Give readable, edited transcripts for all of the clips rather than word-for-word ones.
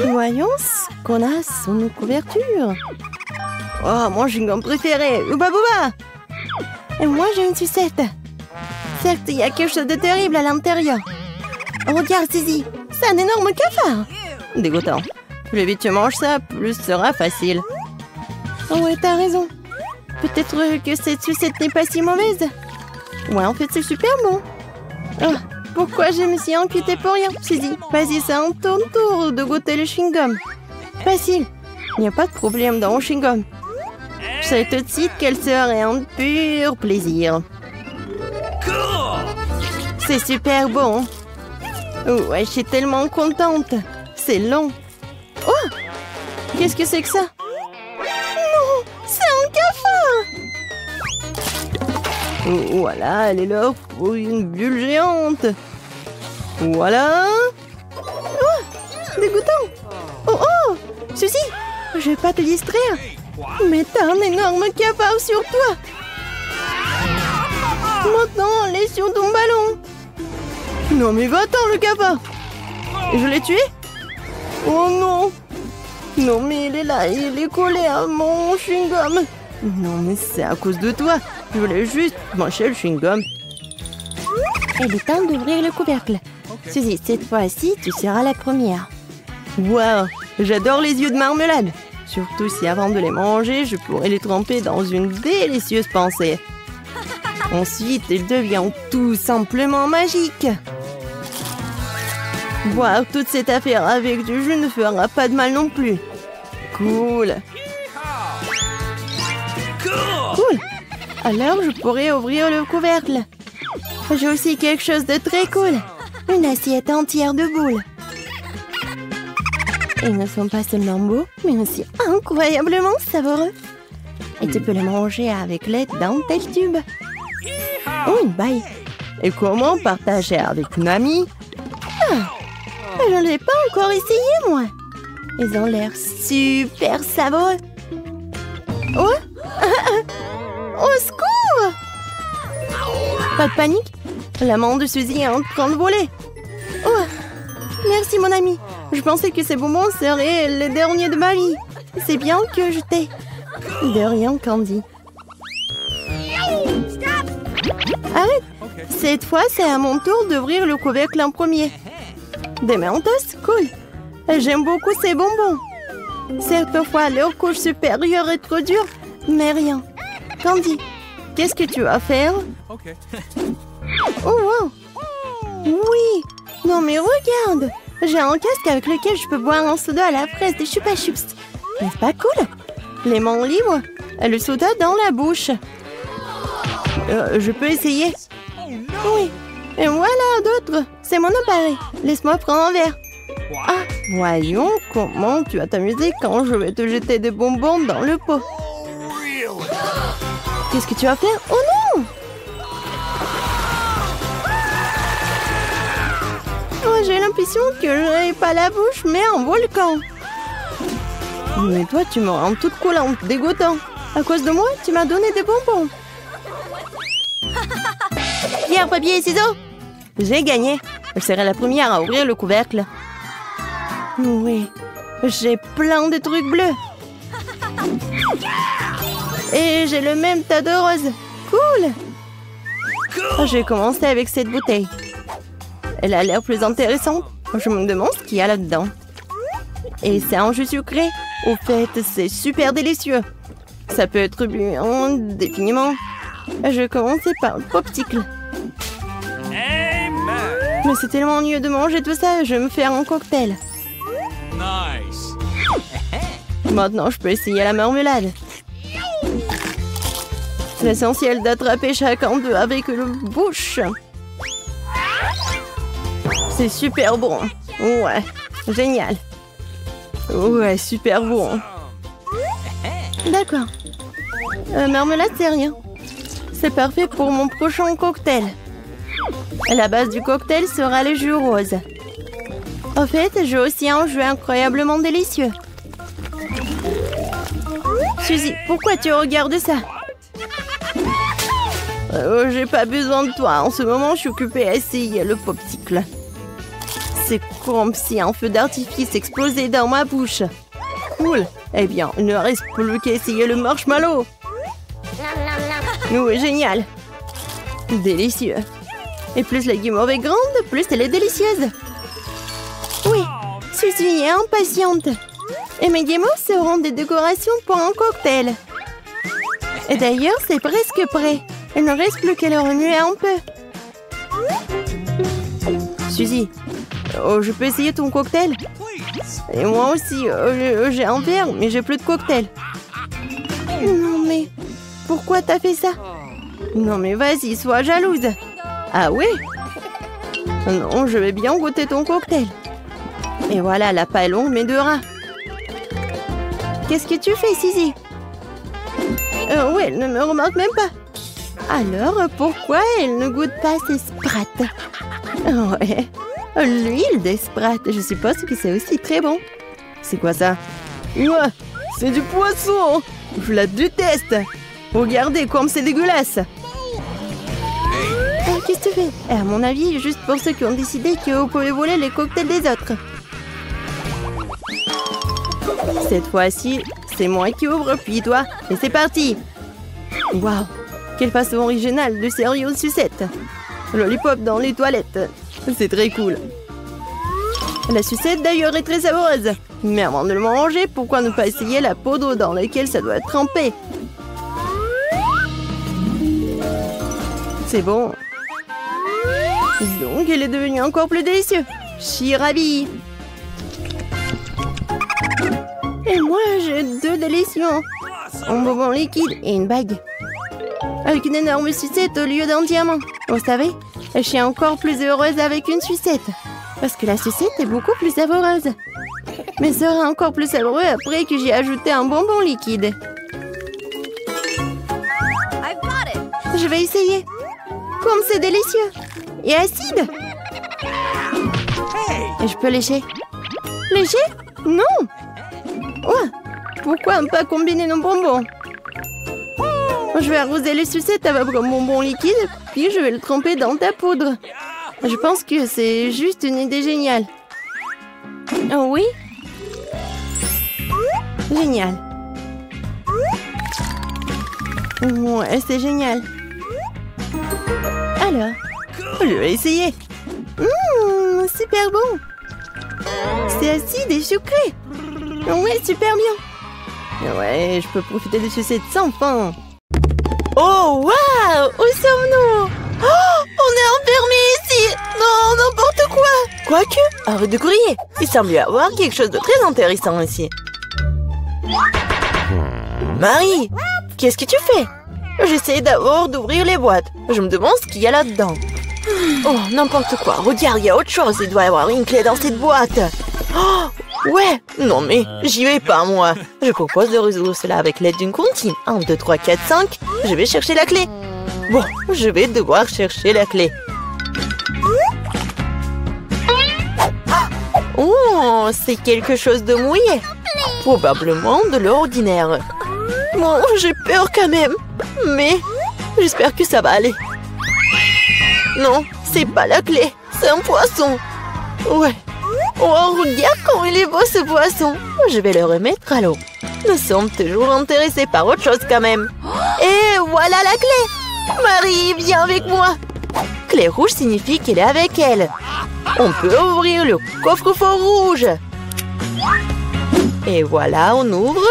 Voyons ce qu'on a sur nos couvertures. Oh, mon chewing-gum préféré, Ouba Booba. Et moi, j'ai une sucette. Certes, il y a quelque chose de terrible à l'intérieur. Regarde, Suzy, c'est un énorme cafard. Dégoûtant. Plus vite tu manges ça, plus ce sera facile. Oh ouais, t'as raison. Peut-être que cette sucette n'est pas si mauvaise. Ouais, en fait, c'est super bon. Oh, pourquoi je me suis inquiétée pour rien, Suzy? Vas-y, c'est un ton tour de goûter le chewing-gum. Facile. Il n'y a pas de problème dans le chewing-gum. Je sais tout de suite qu'elle serait un pur plaisir. C'est super bon. Ouais, je suis tellement contente. C'est long. Oh! Qu'est-ce que c'est que ça? Non! C'est un cafard! Voilà, elle est là pour une bulle géante. Voilà. Oh! Dégoûtant! Oh oh! Suzy! Je vais pas te distraire. Mais t'as un énorme cafard sur toi. Maintenant, elle est sur ton ballon. Non mais va-t'en le cafard. Je l'ai tué? Oh non. Non mais il est là, il est collé à mon chewing-gum. Non mais c'est à cause de toi. Je voulais juste manger le chewing-gum. Il est temps d'ouvrir le couvercle. Suzy, cette fois-ci, tu seras la première. Waouh, j'adore les yeux de marmelade. Surtout si avant de les manger, je pourrais les tremper dans une délicieuse pensée. Ensuite, il devient tout simplement magique. Boire toute cette affaire avec du jus ne fera pas de mal non plus. Cool. Cool. Alors, je pourrais ouvrir le couvercle. J'ai aussi quelque chose de très cool. Une assiette entière de boules. Ils ne sont pas seulement beaux, mais aussi incroyablement savoureux. Et tu peux les manger avec l'aide d'un tel tube. Oh, une baille. Et comment partager avec une amie? Je ne l'ai pas encore essayé, moi. Ils ont l'air super savoureux. Oh! Au secours! Pas de panique. La main de Suzy est en train de voler. Oh! Merci, mon ami. Je pensais que ces bonbons seraient les derniers de ma vie. C'est bien que je t'ai. De rien, Candy. Arrête! Cette fois, c'est à mon tour d'ouvrir le couvercle en premier. Des Mentos, cool. J'aime beaucoup ces bonbons. Certes, parfois, leur couche supérieure est trop dure, mais rien. Candy, qu'est-ce que tu vas faire? Oh, wow! Oui! Non, mais regarde! J'ai un casque avec lequel je peux boire un soda à la fraise des Chupa Chups. N'est-ce pas cool? Les mains libres, le soda dans la bouche. Je peux essayer? Oui. Et voilà d'autres. C'est mon appareil. Laisse-moi prendre un verre. Ah, voyons comment tu vas t'amuser quand je vais te jeter des bonbons dans le pot. Qu'est-ce que tu vas faire? Oh non! Oh, j'ai l'impression que je n'ai pas la bouche, mais un volcan. Mais toi, tu me rends toute collante, dégoûtant. À cause de moi, tu m'as donné des bonbons. Pierre, papier et ciseaux. J'ai gagné. Je serai la première à ouvrir le couvercle. Oui, j'ai plein de trucs bleus. Et j'ai le même tas de roses. Cool. Je vais commencer avec cette bouteille. Elle a l'air plus intéressante. Je me demande ce qu'il y a là-dedans. Et c'est un jus sucré. Au fait, c'est super délicieux. Ça peut être bu indéfiniment. Je vais commencer par le popsicle. Mais c'est tellement mieux de manger tout ça. Je vais me faire un cocktail. Nice. Maintenant, je peux essayer la marmelade. C'est essentiel d'attraper chacun d'eux avec le bouche. C'est super bon. Ouais, génial. Ouais, super bon. D'accord. Marmelade, c'est rien. C'est parfait pour mon prochain cocktail. La base du cocktail sera le jus rose. En fait, j'ai aussi un jus incroyablement délicieux. Suzy, pourquoi tu regardes ça? J'ai pas besoin de toi. En ce moment, je suis occupée à essayer le popsicle. C'est comme si un feu d'artifice explosait dans ma bouche. Cool. Eh bien, il ne reste plus qu'à essayer le marshmallow. Oui, génial. Délicieux. Et plus la guimauve est grande, plus elle est délicieuse. Oui, Suzy est impatiente. Et mes guimauves seront des décorations pour un cocktail. Et d'ailleurs, c'est presque prêt. Il ne reste plus qu'à le remuer un peu. Suzy, je peux essayer ton cocktail? Et moi aussi, j'ai un verre, mais j'ai plus de cocktail. Non mais, pourquoi t'as fait ça? Non mais vas-y, sois jalouse. Ah oui? Non, je vais bien goûter ton cocktail. Et voilà, la pas longue mais de rat. Qu'est-ce que tu fais, Suzy? Oui, elle ne me remarque même pas. Alors, pourquoi elle ne goûte pas ses sprattes? Ouais, l'huile des sprattes, je suppose que c'est aussi très bon. C'est quoi ça? Ouais, c'est du poisson. Je la déteste. Regardez comme c'est dégueulasse. Qu'est-ce que tu fais? À mon avis, juste pour ceux qui ont décidé que vous pouvez voler les cocktails des autres. Cette fois-ci, c'est moi qui ouvre, puis toi. Et c'est parti. Waouh, quelle façon originale de servir une sucette. Lollipop dans les toilettes. C'est très cool. La sucette d'ailleurs est très savoureuse. Mais avant de le manger, pourquoi ne pas essayer la poudre dans laquelle ça doit être trempé? C'est bon. Donc, elle est devenue encore plus délicieuse. Je suis ravie. Et moi, j'ai 2 délicieux. Un bonbon liquide et une bague. Avec une énorme sucette au lieu d'un diamant. Vous savez, je suis encore plus heureuse avec une sucette. Parce que la sucette est beaucoup plus savoureuse. Mais sera encore plus savoureux après que j'ai ajouté un bonbon liquide. Je vais essayer. Comme c'est délicieux. Et acide. Et je peux lécher. Lécher? Non. Ouais. Pourquoi ne pas combiner nos bonbons? Je vais arroser les sucettes avec un bonbon liquide, puis je vais le tremper dans ta poudre. Je pense que c'est juste une idée géniale. Oh oui? Génial. Ouais, c'est génial. Alors, je vais essayer. Super bon. C'est acide et sucré. Ouais, super bien. Ouais, je peux profiter de sucettes sans fin. Oh, waouh! Où sommes-nous? Oh, on est enfermés ici! Non, n'importe quoi! Quoique, arrête de crier. Il semble y avoir quelque chose de très intéressant ici. Marie, qu'est-ce que tu fais? J'essaie d'abord d'ouvrir les boîtes. Je me demande ce qu'il y a là-dedans. Oh, n'importe quoi. Regarde, il y a autre chose. Il doit y avoir une clé dans cette boîte. Oh, ouais. Non mais, j'y vais pas, moi. Je propose de résoudre cela avec l'aide d'une comptine. 1, 2, 3, 4, 5. Je vais chercher la clé. Bon, je vais devoir chercher la clé. Oh, c'est quelque chose de mouillé. Probablement de l'ordinaire. Bon, j'ai peur quand même. Mais, j'espère que ça va aller. Non, c'est pas la clé. C'est un poisson. Ouais. Oh, regarde comme il est beau ce poisson. Je vais le remettre à l'eau. Nous sommes toujours intéressés par autre chose quand même. Et voilà la clé. Marie, viens avec moi. Clé rouge signifie qu'elle est avec elle. On peut ouvrir le coffre-fort rouge. Et voilà, on ouvre.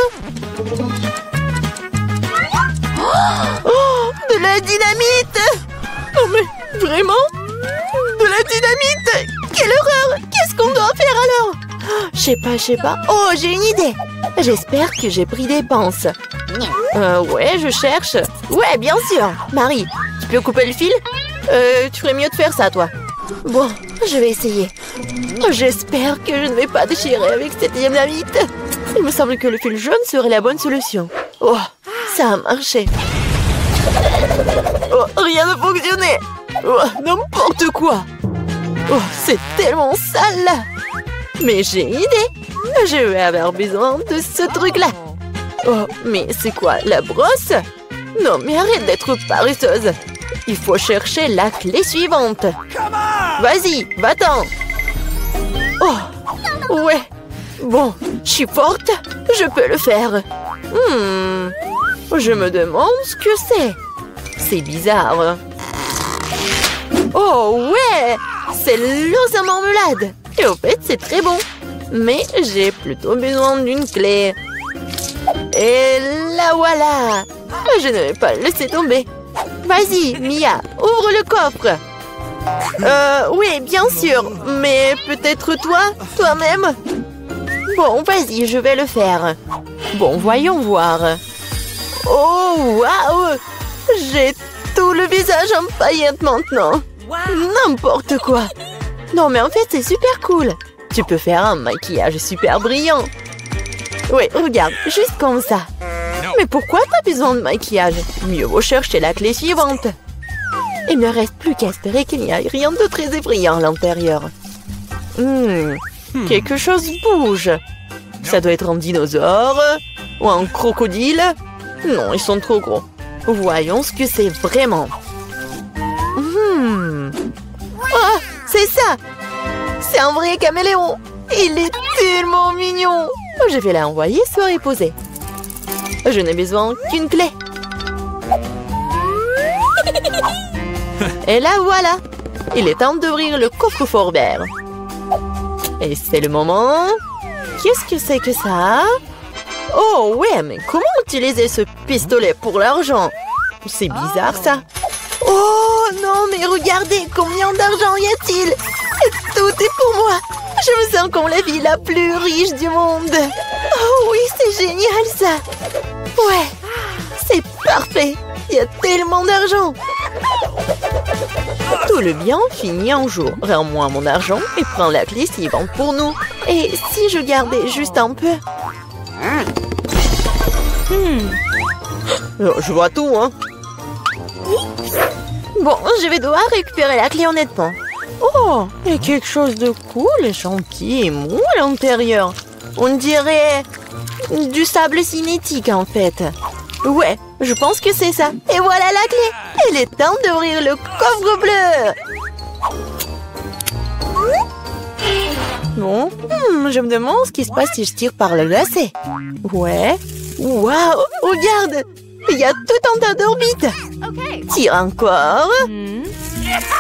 Oh, de la dynamite. Oh mais, vraiment? De la dynamite? Quelle horreur! Qu'est-ce qu'on doit faire alors? Je sais pas. Oh, j'ai une idée. J'espère que j'ai pris des pinces. Ouais, je cherche. Ouais, bien sûr. Marie, tu peux couper le fil? Tu ferais mieux de faire ça, toi. Bon, je vais essayer. J'espère que je ne vais pas déchirer avec cette dynamite. Il me semble que le fil jaune serait la bonne solution. Oh, ça a marché. Oh, rien ne fonctionnait. Oh, n'importe quoi. Oh, c'est tellement sale là. Mais j'ai une idée. Je vais avoir besoin de ce truc-là. Oh, mais c'est quoi, la brosse? Non, mais arrête d'être paresseuse. Il faut chercher la clé suivante. Vas-y, va-t'en. Oh, ouais. Bon, je suis forte, je peux le faire. Je me demande ce que c'est. C'est bizarre. Oh ouais, c'est l'os à marmelade. Et au fait, c'est très bon. Mais j'ai plutôt besoin d'une clé. Et la voilà. Je ne vais pas le laisser tomber. Vas-y, Mia, ouvre le coffre. Oui, bien sûr. Mais peut-être toi-même. Bon, vas-y, je vais le faire. Bon, voyons voir. Oh, waouh! J'ai tout le visage en paillettes maintenant. N'importe quoi. Non, mais en fait, c'est super cool. Tu peux faire un maquillage super brillant. Oui, regarde, juste comme ça. Mais pourquoi t'as besoin de maquillage? Mieux vaut chercher la clé suivante. Il ne reste plus qu'à espérer qu'il n'y ait rien de très effrayant à l'intérieur. Quelque chose bouge. Ça doit être un dinosaure ou un crocodile. Non, ils sont trop gros. Voyons ce que c'est vraiment. Oh, c'est ça! C'est un vrai caméléon. Il est tellement mignon. Je vais l'envoyer se reposer. Je n'ai besoin qu'une clé. Et là, voilà. Il est temps d'ouvrir le coffre-fort vert. Et c'est le moment. Qu'est-ce que c'est que ça? Oh ouais, mais comment utiliser ce pistolet pour l'argent? C'est bizarre ça. Oh non, mais regardez, combien d'argent y a-t-il? Et tout est pour moi. Je me sens comme la vie la plus riche du monde. Oh oui, c'est génial ça. Ouais, c'est parfait. Il y a tellement d'argent. Tout le bien finit un jour. Rends-moi mon argent et prends la clé suivante pour nous. Et si je gardais juste un peu? Je vois tout, hein. Bon, je vais devoir récupérer la clé honnêtement. Oh, il y a quelque chose de cool et gentil et mou à l'intérieur. On dirait du sable cinétique en fait. Ouais, je pense que c'est ça. Et voilà la clé. Il est temps d'ouvrir le coffre bleu. Bon, je me demande ce qui se passe si je tire par le lacet. Ouais. Waouh, regarde. Il y a tout un tas d'orbites. Tire encore.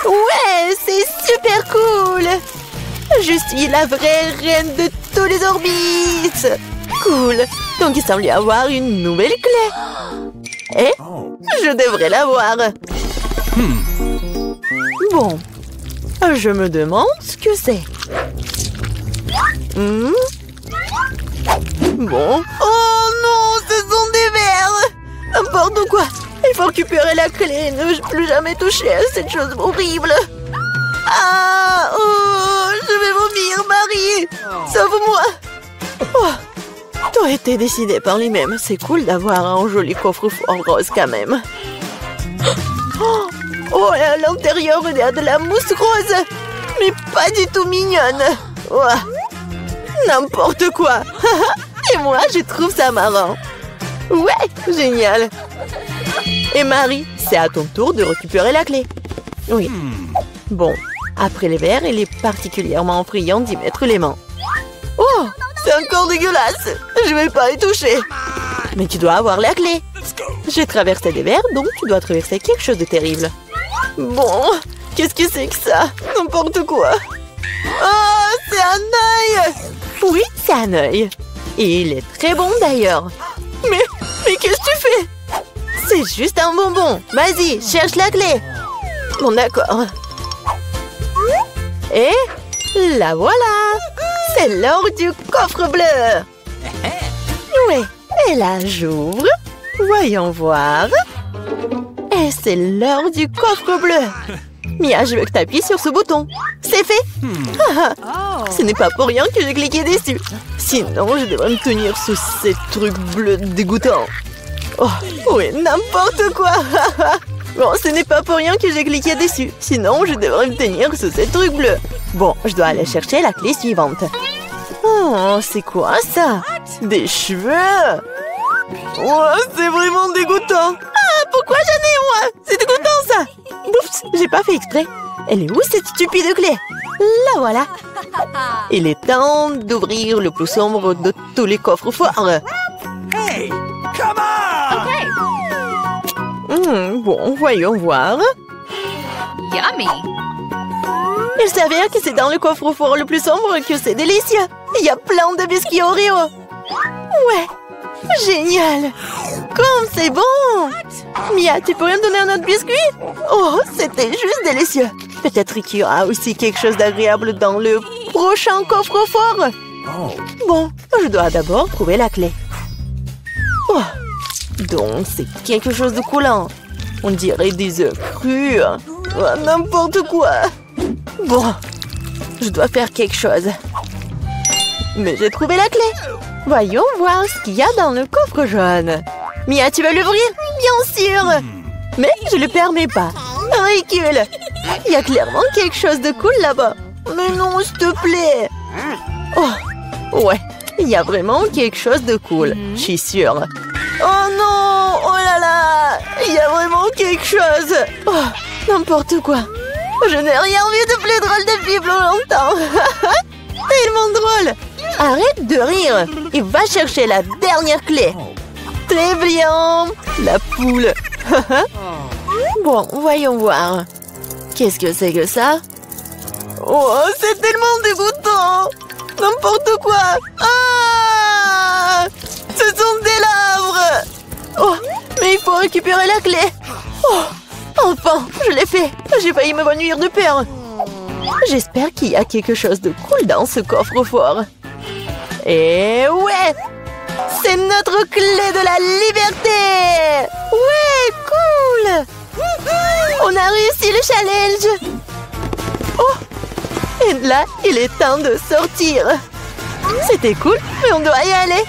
Ouais, c'est super cool. Je suis la vraie reine de tous les orbites. Cool. Donc il semble y avoir une nouvelle clé. Et je devrais l'avoir. Bon. Je me demande ce que c'est. Bon. Oh non, ce sont des vers. N'importe quoi. Il faut récupérer la clé et ne plus jamais toucher à cette chose horrible. Ah, oh, je vais vomir, Marie. Sauve-moi. Oh, tout a été décidé par lui-même. C'est cool d'avoir un joli coffre-fort rose quand même. Oh, et à l'intérieur, il y a de la mousse rose. Mais pas du tout mignonne. Oh, n'importe quoi. Et moi, je trouve ça marrant. Ouais, génial. Et Marie, c'est à ton tour de récupérer la clé. Oui. Bon, après les verres, il est particulièrement friand d'y mettre les mains. Oh, c'est encore dégueulasse. Je vais pas y toucher. Mais tu dois avoir la clé. J'ai traversé des verres, donc tu dois traverser quelque chose de terrible. Bon, qu'est-ce que c'est que ça? N'importe quoi. Oh, c'est un œil. Oui, c'est un œil. Et il est très bon d'ailleurs. Mais qu'est-ce que tu fais? C'est juste un bonbon. Vas-y, cherche la clé. Bon, d'accord. Et la voilà. C'est l'heure du coffre bleu. Oui, et là, j'ouvre. Voyons voir. Et c'est l'heure du coffre bleu. Mia, je veux que tu appuies sur ce bouton. C'est fait. Ce n'est pas pour rien que j'ai cliqué dessus. Sinon, je devrais me tenir sous ces trucs bleus dégoûtants. Oh, oui, n'importe quoi. Bon, ce n'est pas pour rien que j'ai cliqué dessus. Sinon, je devrais me tenir sous ces trucs bleus. Bon, je dois aller chercher la clé suivante. Oh, c'est quoi ça? Des cheveux? Oh, c'est vraiment dégoûtant. Ah, pourquoi j'en ai moi? C'est dégoûtant ça. Oups, j'ai pas fait exprès. Elle est où cette stupide clé? La voilà. Il est temps d'ouvrir le plus sombre de tous les coffres forts. Hey, come on! Bon, voyons voir. Yummy! Il s'avère que c'est dans le coffre-fort le plus sombre que c'est délicieux. Il y a plein de biscuits Oreo. Ouais, génial. Comme c'est bon. Mia, tu pourrais me donner un autre biscuit? Oh, c'était juste délicieux. Peut-être qu'il y aura aussi quelque chose d'agréable dans le prochain coffre-fort. Bon, je dois d'abord trouver la clé. Oh, donc c'est quelque chose de coulant. On dirait des œufs crus. Oh, n'importe quoi. Bon, je dois faire quelque chose. Mais j'ai trouvé la clé. Voyons voir ce qu'il y a dans le coffre jaune. Mia, tu vas l'ouvrir? Bien sûr. Mais je ne le permets pas. Ridicule. Il y a clairement quelque chose de cool là-bas. Mais non, s'il te plaît. Oh, ouais. Il y a vraiment quelque chose de cool. Je suis sûre. Oh non! Oh là là! Il y a vraiment quelque chose. Oh, n'importe quoi. Je n'ai rien vu de plus drôle depuis plus longtemps. Tellement drôle. Arrête de rire et va chercher la dernière clé. Très bien. La poule. Bon, voyons voir. Qu'est-ce que c'est que ça? Oh, c'est tellement dégoûtant. N'importe quoi. Ah! Ce sont des lèvres. Oh, mais il faut récupérer la clé. Oh, enfin, je l'ai fait. J'ai failli m'évanouir de peur. J'espère qu'il y a quelque chose de cool dans ce coffre-fort. Et ouais! C'est notre clé de la liberté! Ouais, cool! On a réussi le challenge! Oh! Et là, il est temps de sortir. C'était cool, mais on doit y aller.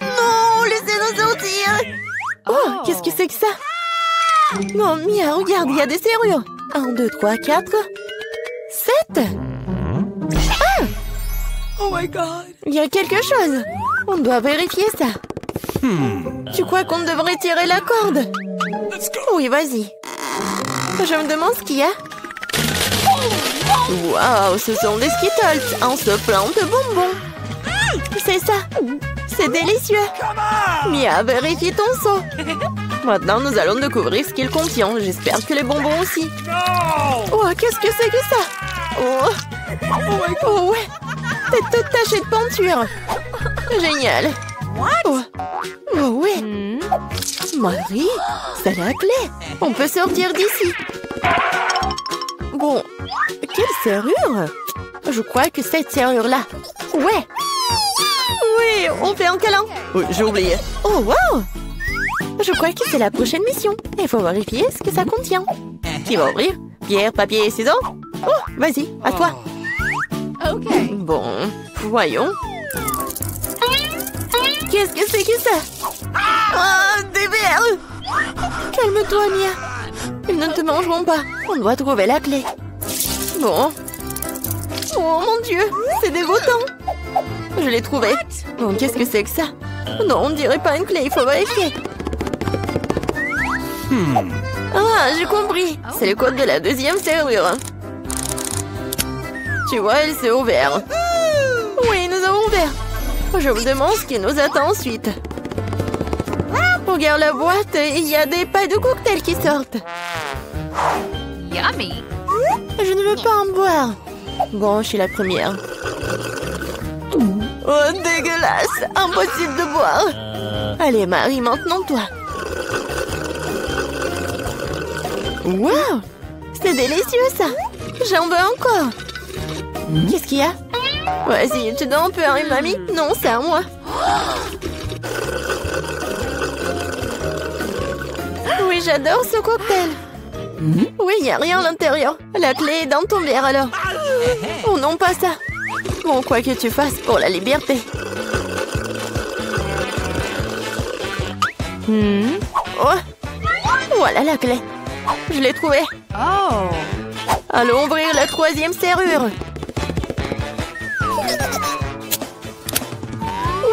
Non, laissez-nous sortir! Oh, qu'est-ce que c'est que ça? Non, Mia, regarde, il y a des serrures. 1, 2, 3, 4, 7. Ah! Oh my God! Il y a quelque chose. On doit vérifier ça. Tu crois qu'on devrait tirer la corde? Let's go! Oui, vas-y. Je me demande ce qu'il y a. Waouh, ce sont des Skittles. On se plante de bonbons. C'est ça. C'est délicieux. Mia, vérifie ton seau. Maintenant, nous allons découvrir ce qu'il contient. J'espère que les bonbons aussi. No! Oh, qu'est-ce que c'est que ça? Oh, ouais. C'est toute tachée de peinture. Génial. Oh, ouais. Marie, c'est la clé. On peut sortir d'ici. Bon, quelle serrure? Je crois que cette serrure-là. Ouais. Oui, on fait un câlin. Oui, j'ai oublié. Oh, wow. Je crois que c'est la prochaine mission. Il faut vérifier ce que ça contient. Qui va ouvrir? Pierre, papier et ciseaux? Oh, vas-y, à toi. Ok. Bon, voyons. Qu'est-ce que c'est que ça? Ah, des vers! Calme-toi, Mia. Ils ne te mangeront pas. On doit trouver la clé. Bon. Oh mon Dieu, c'est dégoûtant. Je l'ai trouvé. Bon, qu'est-ce que c'est que ça? Non, on dirait pas une clé, il faut vérifier. Ah, j'ai compris. C'est le code de la deuxième serrure. Tu vois, elle s'est ouverte. Oui, nous avons ouvert. Je me demande ce qui nous attend ensuite. Regarde la boîte, il y a des pailles de cocktail qui sortent. Yummy! Je ne veux pas en boire. Bon, je suis la première. Oh, dégueulasse! Impossible de boire. Allez, Marie, maintenant toi. Wow! C'est délicieux, ça. J'en veux encore. Qu'est-ce qu'il y a? Vas-y, tu donnes un peu à une mamie? Non, c'est à moi. Oui, j'adore ce cocktail. Oui, il n'y a rien à l'intérieur. La clé est dans ton verre, alors. Oh non, pas ça. Bon, quoi que tu fasses pour la liberté. Oh, voilà la clé. Je l'ai trouvée. Oh! Allons ouvrir la troisième serrure.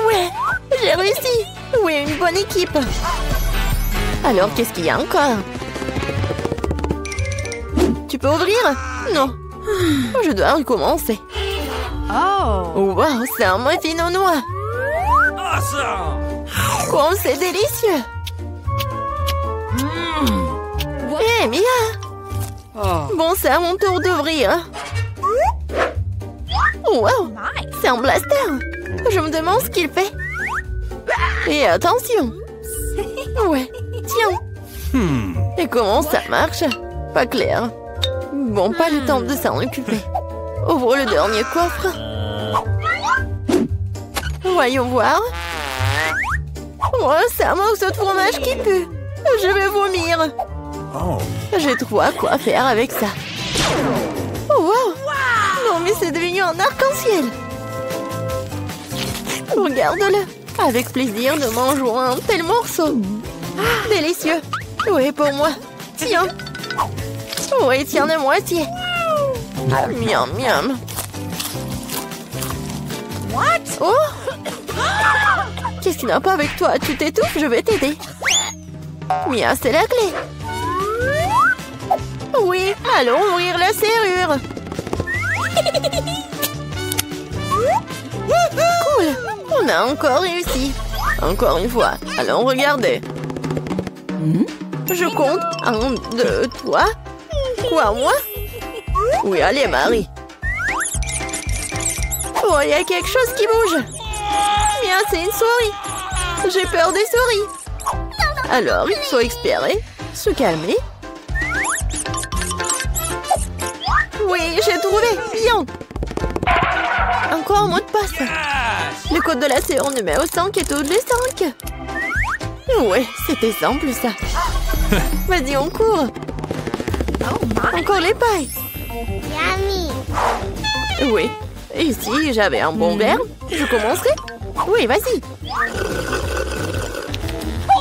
Ouais, j'ai réussi. Oui, une bonne équipe. Alors, qu'est-ce qu'il y a encore? Tu peux ouvrir? Non. Je dois recommencer. Oh. Wow, c'est un muffin aux noix. Awesome! Oh, c'est délicieux. Hé, Mia. Oh. Bon, c'est à mon tour d'ouvrir. Wow, c'est un blaster. Je me demande ce qu'il fait. Et attention. Ouais, tiens. Et comment ça marche? Pas clair. Bon, pas le temps de s'en occuper. Ouvre le dernier coffre. Voyons voir. Oh, c'est un morceau de fromage qui pue. Je vais vomir. Oh. J'ai trop à quoi faire avec ça. Oh, wow. Non, mais c'est devenu un arc-en-ciel. Regarde-le. Avec plaisir, nous mangeons un tel morceau. Délicieux. Oui, pour moi. Tiens. Oui, tiens de moitié. Miam, miam. Oh. Qu'est-ce qui n'a pas avec toi? Tu t'étouffes, je vais t'aider. Mia, c'est la clé. Oui, allons ouvrir la serrure. Cool. On a encore réussi. Encore une fois. Allons regarder. Je compte. 1, 2, 3. Quoi, moi? Oui, allez, Marie. Oh, il y a quelque chose qui bouge. Mia, c'est une souris. J'ai peur des souris. Alors, il faut espérer. Se calmer. Oui, j'ai trouvé. Bien. Encore un mot de passe. Le code de la serrure numéro 5 est au 5. Ouais, c'était simple ça. Vas-y, on court. Encore les pailles. Oui. Et si j'avais un bon verre, je commencerai. Oui, vas-y.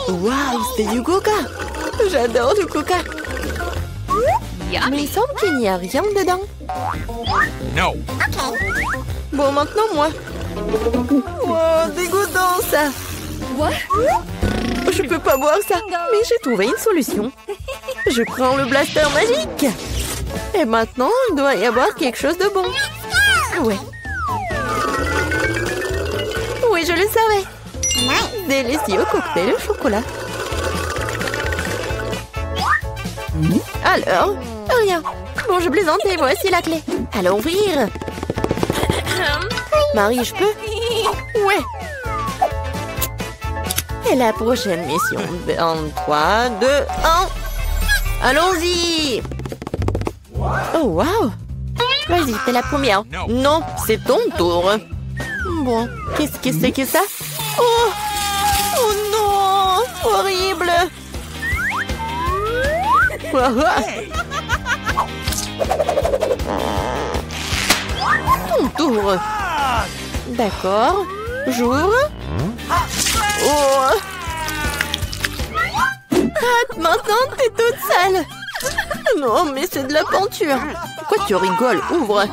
Waouh, c'est du coca. J'adore le coca. Mais il semble qu'il n'y a rien dedans. No. Bon, maintenant moi. Wow, dégoûtant ça. What? Je peux pas boire ça, mais j'ai trouvé une solution. Je prends le blaster magique. Et maintenant, il doit y avoir quelque chose de bon. Ouais. Oui, je le savais. Délicieux cocktail au chocolat. Alors, rien. Bon, je plaisantais, voici la clé. Allons ouvrir. Marie, je peux? Ouais. Et la prochaine mission. 3, 2, 1. Allons-y. Oh, wow. Vas-y, t'es la première. Non, c'est ton tour. Bon, qu'est-ce que c'est que ça? Oh! Oh non! Horrible! Ton tour. D'accord. J'ouvre. Oh! Ah, maintenant, t'es toute sale. Non, mais c'est de la peinture. Pourquoi tu rigoles? Ouvre.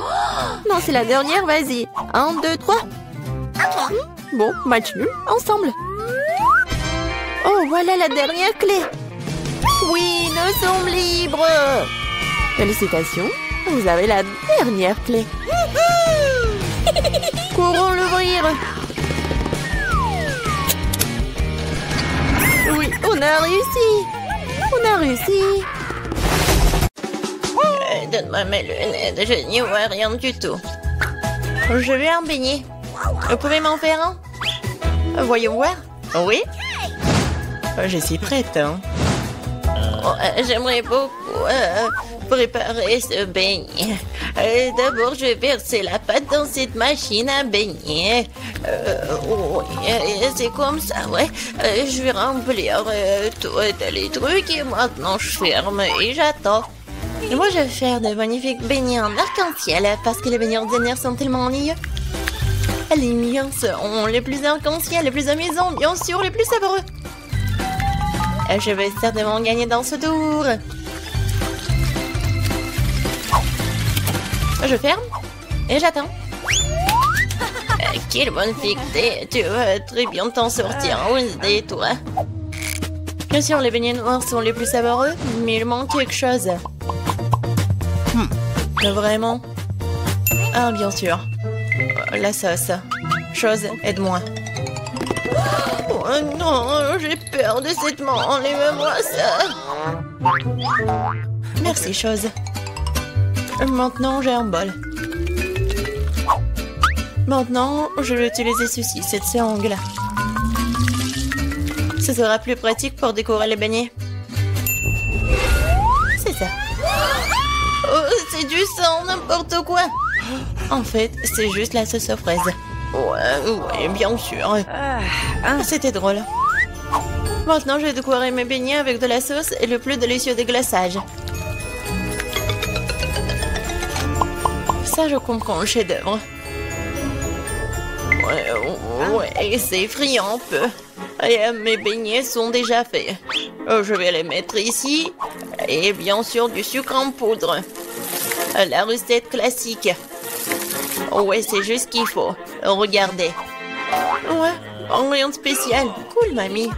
Non, c'est la dernière, vas-y. 1, 2, 3. Bon, match nul, ensemble. Oh, voilà la dernière clé. Oui, nous sommes libres. Félicitations, vous avez la dernière clé. Courons l'ouvrir. Oui, on a réussi. On a réussi. Donne-moi mes lunettes, je n'y vois rien du tout. Je veux un beignet. Vous pouvez m'en faire un? Voyons voir. Oui? Je suis prête. Hein. Oh, j'aimerais beaucoup préparer ce beignet. D'abord, je vais verser la pâte dans cette machine à beignet. C'est comme ça, ouais. Je vais remplir tous les trucs et maintenant je ferme et j'attends. Et moi, je vais faire de magnifiques beignets en arc-en-ciel parce que les beignets ordinaires sont tellement ennuyeux. Les miens seront les plus arc-en-ciel, les plus amusants, bien sûr, les plus savoureux. Je vais certainement gagner dans ce tour. Je ferme et j'attends. Quelle bonne fictée. Tu vas très bien t'en sortir, Wednesday, toi. Bien sûr, les beignets noirs sont les plus savoureux, mais il manque quelque chose. Vraiment? Ah, bien sûr. La sauce. Chose, aide-moi. Oh non, j'ai peur de cette main. Enlève-moi ça. Merci, chose. Maintenant, j'ai un bol. Maintenant, je vais utiliser ceci, cette seringue-là. Ce sera plus pratique pour décorer les beignets. C'est ça. Oh, c'est du sang, n'importe quoi. En fait, c'est juste la sauce aux fraises. Ouais, bien sûr. C'était drôle. Maintenant, je vais décorer mes beignets avec de la sauce et le plus délicieux déglaçage. Ça, je comprends le chef-d'œuvre. Ouais, c'est effrayant un peu. Et, mes beignets sont déjà faits. Je vais les mettre ici. Et bien sûr, du sucre en poudre. La recette classique. Ouais, c'est juste ce qu'il faut. Regardez. Ouais, rien de spécial. Cool, mamie.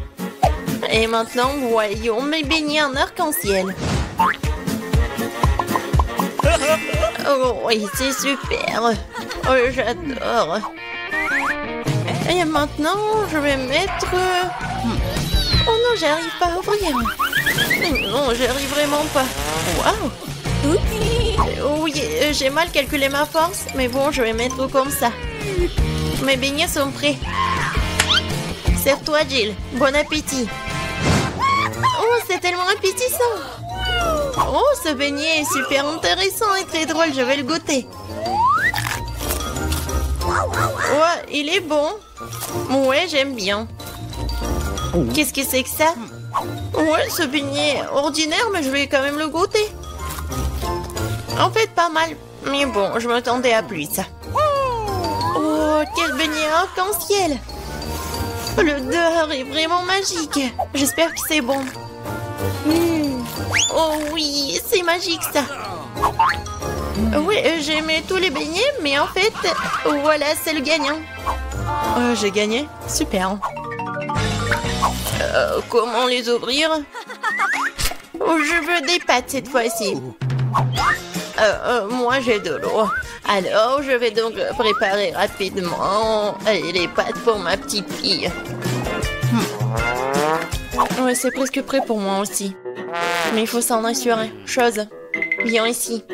Et maintenant, voyons mes beignets en arc-en-ciel. Oh oui, c'est super. Oh, j'adore. Et maintenant, je vais mettre... Oh non, j'arrive pas à ouvrir. Non, j'arrive vraiment pas. Waouh. Oui, j'ai mal calculé ma force, mais bon, je vais mettre comme ça. Mes beignets sont prêts. Serre-toi, Jill. Bon appétit. Oh, c'est tellement appétissant. Oh, ce beignet est super intéressant et très drôle. Je vais le goûter. Ouais, il est bon. Ouais, j'aime bien. Qu'est-ce que c'est que ça? Ouais, ce beignet est ordinaire, mais je vais quand même le goûter. En fait, pas mal. Mais bon, je m'attendais à plus. Oh, quel beignet arc-en-ciel. L'odeur est vraiment magique. J'espère que c'est bon. Oh oui, c'est magique ça. Oui, j'ai aimé tous les beignets, mais en fait, voilà, c'est le gagnant. J'ai gagné? Super. Comment les ouvrir? Je veux des pâtes cette fois-ci. Moi, j'ai de l'eau. Alors, je vais donc préparer rapidement les pâtes pour ma petite fille. Ouais, c'est presque prêt pour moi aussi. Mais il faut s'en assurer. Chose, viens ici.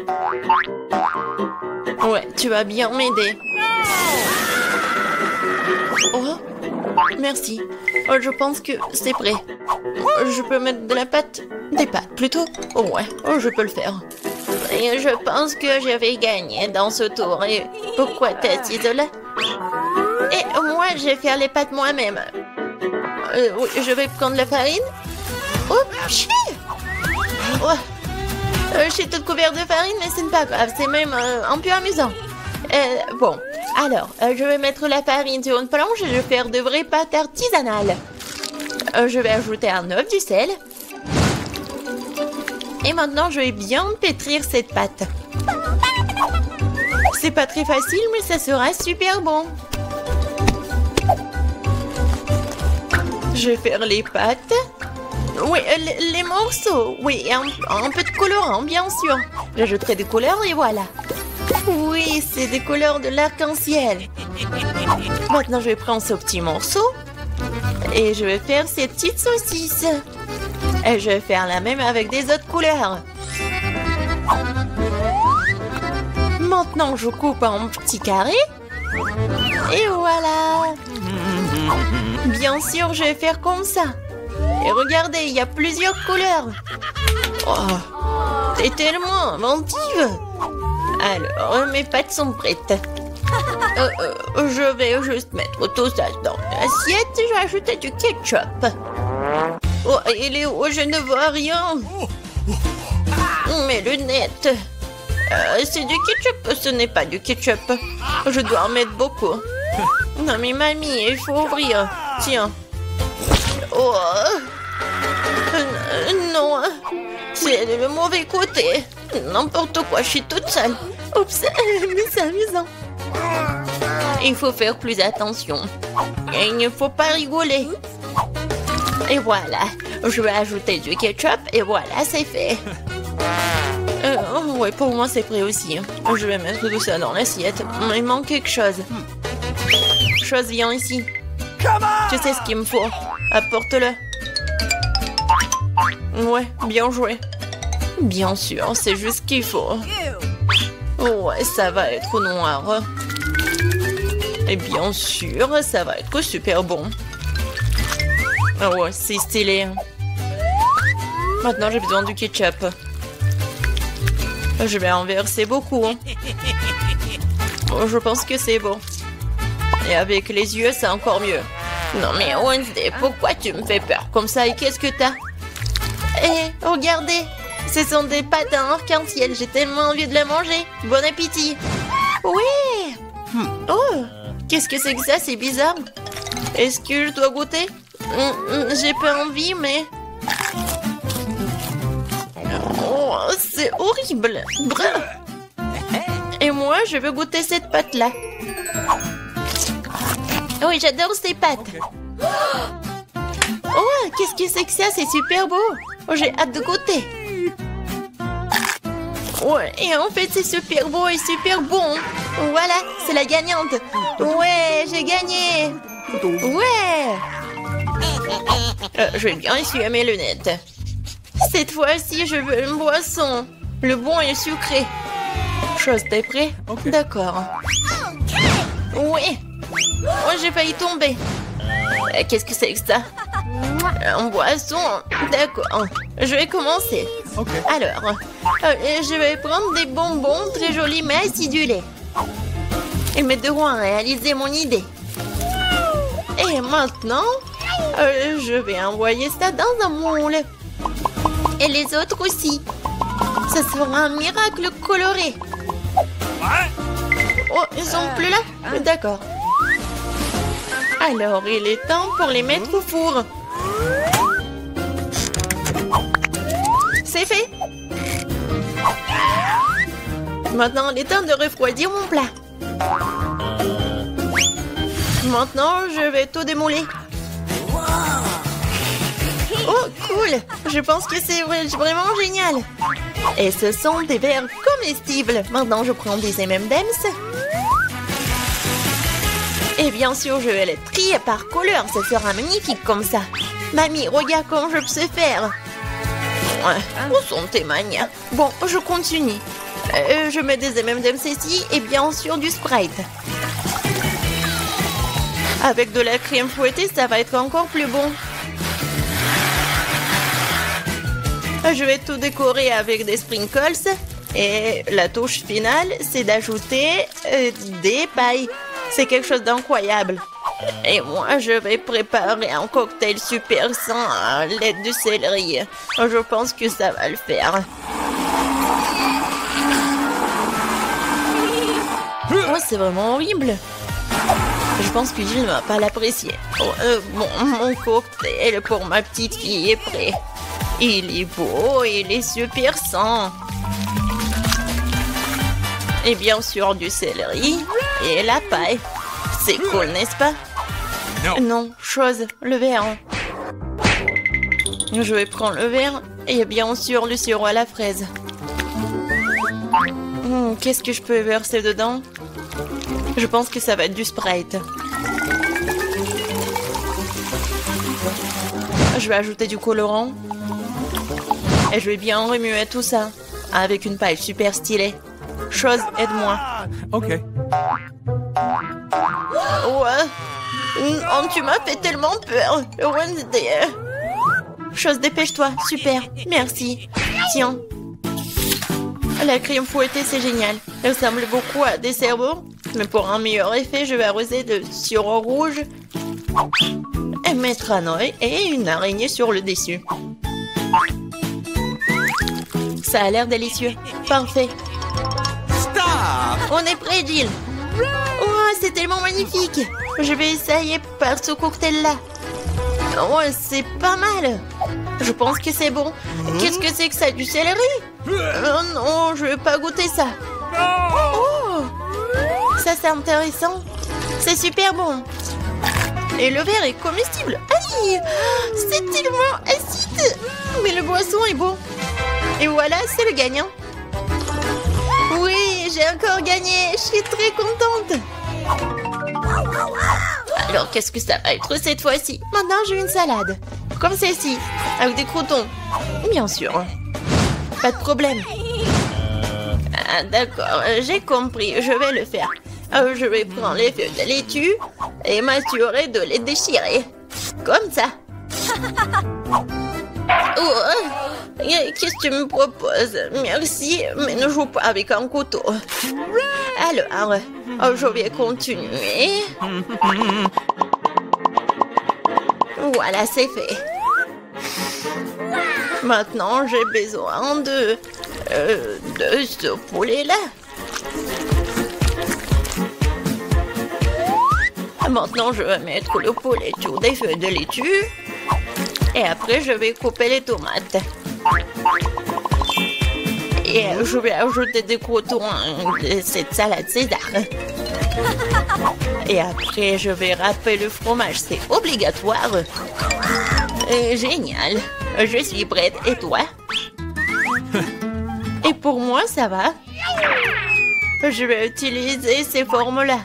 Ouais, tu vas bien m'aider. Oh, merci. Je pense que c'est prêt. Je peux mettre de la pâte? Des pâtes, plutôt? Ouais, je peux le faire. Et je pense que je vais gagner dans ce tour. Et pourquoi t'es assise là? Et moi, je vais faire les pâtes moi-même. Oui, je vais prendre la farine. Oh, pchi! Oh. Je suis toute couverte de farine, mais ce n'est pas grave. C'est même un peu amusant. Bon, alors, je vais mettre la farine sur une planche et je vais faire de vraies pâtes artisanales. Je vais ajouter un œuf, du sel. Et maintenant, je vais bien pétrir cette pâte. C'est pas très facile, mais ça sera super bon. Je vais faire les pâtes. Oui, les morceaux. Oui, un peu de colorant, bien sûr. J'ajouterai des couleurs et voilà. Oui, c'est des couleurs de l'arc-en-ciel. Maintenant, je vais prendre ce petit morceau. Et je vais faire ces petites saucisses. Et je vais faire la même avec des autres couleurs. Maintenant, je coupe en petits carrés. Et voilà. Bien sûr, je vais faire comme ça. Et regardez, il y a plusieurs couleurs. Oh, t'es tellement inventive. Alors, mes pâtes sont prêtes. Je vais juste mettre tout ça dans l'assiette et je vais ajouter du ketchup. Oh, il est où? Je ne vois rien. Mes lunettes. C'est du ketchup. Ce n'est pas du ketchup. Je dois en mettre beaucoup. Non, mais mamie, il faut ouvrir. Tiens. Oh. Non. C'est le mauvais côté. N'importe quoi, je suis toute seule. Oups, mais c'est amusant. Il faut faire plus attention. Et il ne faut pas rigoler. Et voilà, je vais ajouter du ketchup et voilà, c'est fait. Ouais, pour moi, c'est prêt aussi. Je vais mettre tout ça dans l'assiette. Il manque quelque chose. Chose, viens ici. Tu sais ce qu'il me faut. Apporte-le. Ouais, bien joué. Bien sûr, c'est juste ce qu'il faut. Ouais, ça va être noir. Et bien sûr, ça va être super bon. Ouais, c'est stylé. Maintenant, j'ai besoin du ketchup. Je vais en verser beaucoup. Je pense que c'est bon. Et avec les yeux, c'est encore mieux. Non mais Wednesday, pourquoi tu me fais peur comme ça et qu'est-ce que t'as? Eh, regardez, ce sont des pâtes à arc-en-ciel. J'ai tellement envie de les manger. Bon appétit. Oui. Oh, qu'est-ce que c'est que ça? C'est bizarre. Est-ce que je dois goûter? J'ai pas envie, mais... Oh, c'est horrible. Et moi, je veux goûter cette pâte-là. Oui, j'adore ces pâtes. Oh, qu'est-ce que c'est que ça? C'est super beau. Oh, j'ai hâte de goûter. Ouais, et en fait, c'est super beau et super bon. Voilà, c'est la gagnante. Ouais, j'ai gagné. Ouais. Je vais bien essuyer mes lunettes. Cette fois-ci, je veux une boisson. Le bon et sucré. Chose, t'es prêt? D'accord. Oui. Oh, j'ai failli tomber. Qu'est-ce que c'est que ça? En boisson. D'accord. Je vais commencer. Alors, je vais prendre des bonbons très jolis mais acidulés. Ils m'aideront à réaliser mon idée. Et maintenant, je vais envoyer ça dans un moule. Et les autres aussi. Ça sera un miracle coloré. Oh, ils sont plus là? D'accord. Alors, il est temps pour les mettre au four. C'est fait. Maintenant, il est temps de refroidir mon plat. Maintenant, je vais tout démouler. Oh, cool! Je pense que c'est vraiment génial. Et ce sont des verres comestibles. Maintenant, je prends des M&M's. Et bien sûr, je vais les trier par couleur. Ça sera magnifique comme ça. Mamie, regarde comment je sais faire. Où sont tes manias? Bon, je continue. Je mets des M&M's ici et bien sûr du Sprite. Avec de la crème fouettée, ça va être encore plus bon. Je vais tout décorer avec des sprinkles. Et la touche finale, c'est d'ajouter des pailles. C'est quelque chose d'incroyable. Et moi, je vais préparer un cocktail super sain à l'aide du céleri. Je pense que ça va le faire. Oh, c'est vraiment horrible. Je pense que Jill ne va pas l'apprécier. Bon, mon cocktail pour ma petite fille est prêt. Il est beau, il est super sain. Et bien sûr du céleri et la paille. C'est cool, n'est-ce pas? Non, chose, le verre. Je vais prendre le verre et bien sûr le sirop à la fraise. Qu'est-ce que je peux verser dedans? Je pense que ça va être du Sprite. Je vais ajouter du colorant. Et je vais bien remuer tout ça avec une paille super stylée. Chose, aide-moi. Ok. Ouais. Oh, tu m'as fait tellement peur. Wednesday. Chose, dépêche-toi. Super. Merci. Tiens. La crème fouettée, c'est génial. Elle ressemble beaucoup à des cerveaux. Mais pour un meilleur effet, je vais arroser de sirop rouge. Et mettre un œil et une araignée sur le dessus. Ça a l'air délicieux. Parfait. On est prêt, Jill. Oh, c'est tellement magnifique. Je vais essayer par ce cocktail-là. Oh, c'est pas mal. Je pense que c'est bon. Qu'est-ce que c'est que ça? Du céleri? Oh non, je vais pas goûter ça. Oh, ça c'est intéressant. C'est super bon. Et le verre est comestible. Aïe, c'est tellement acide. Mais le boisson est bon. Et voilà, c'est le gagnant. j'ai encore gagné. Je suis très contente. Alors, qu'est-ce que ça va être cette fois-ci? Maintenant, j'ai une salade. Comme celle-ci, avec des croutons. Bien sûr. Pas de problème. Ah, d'accord, j'ai compris. Je vais le faire. Je vais prendre les feuilles de laitue et m'assurer de les déchirer. Comme ça. Oh, qu'est-ce que tu me proposes? Merci, mais ne joue pas avec un couteau. Alors, je vais continuer. Voilà, c'est fait. Maintenant, j'ai besoin de ce poulet-là. Maintenant, je vais mettre le poulet sur des feuilles de laitue. Et après, je vais couper les tomates. Et je vais ajouter des croutons de cette salade César. Et après, je vais râper le fromage. C'est obligatoire. Génial. Je suis prête. Et toi? Et pour moi, ça va. Je vais utiliser ces formes-là.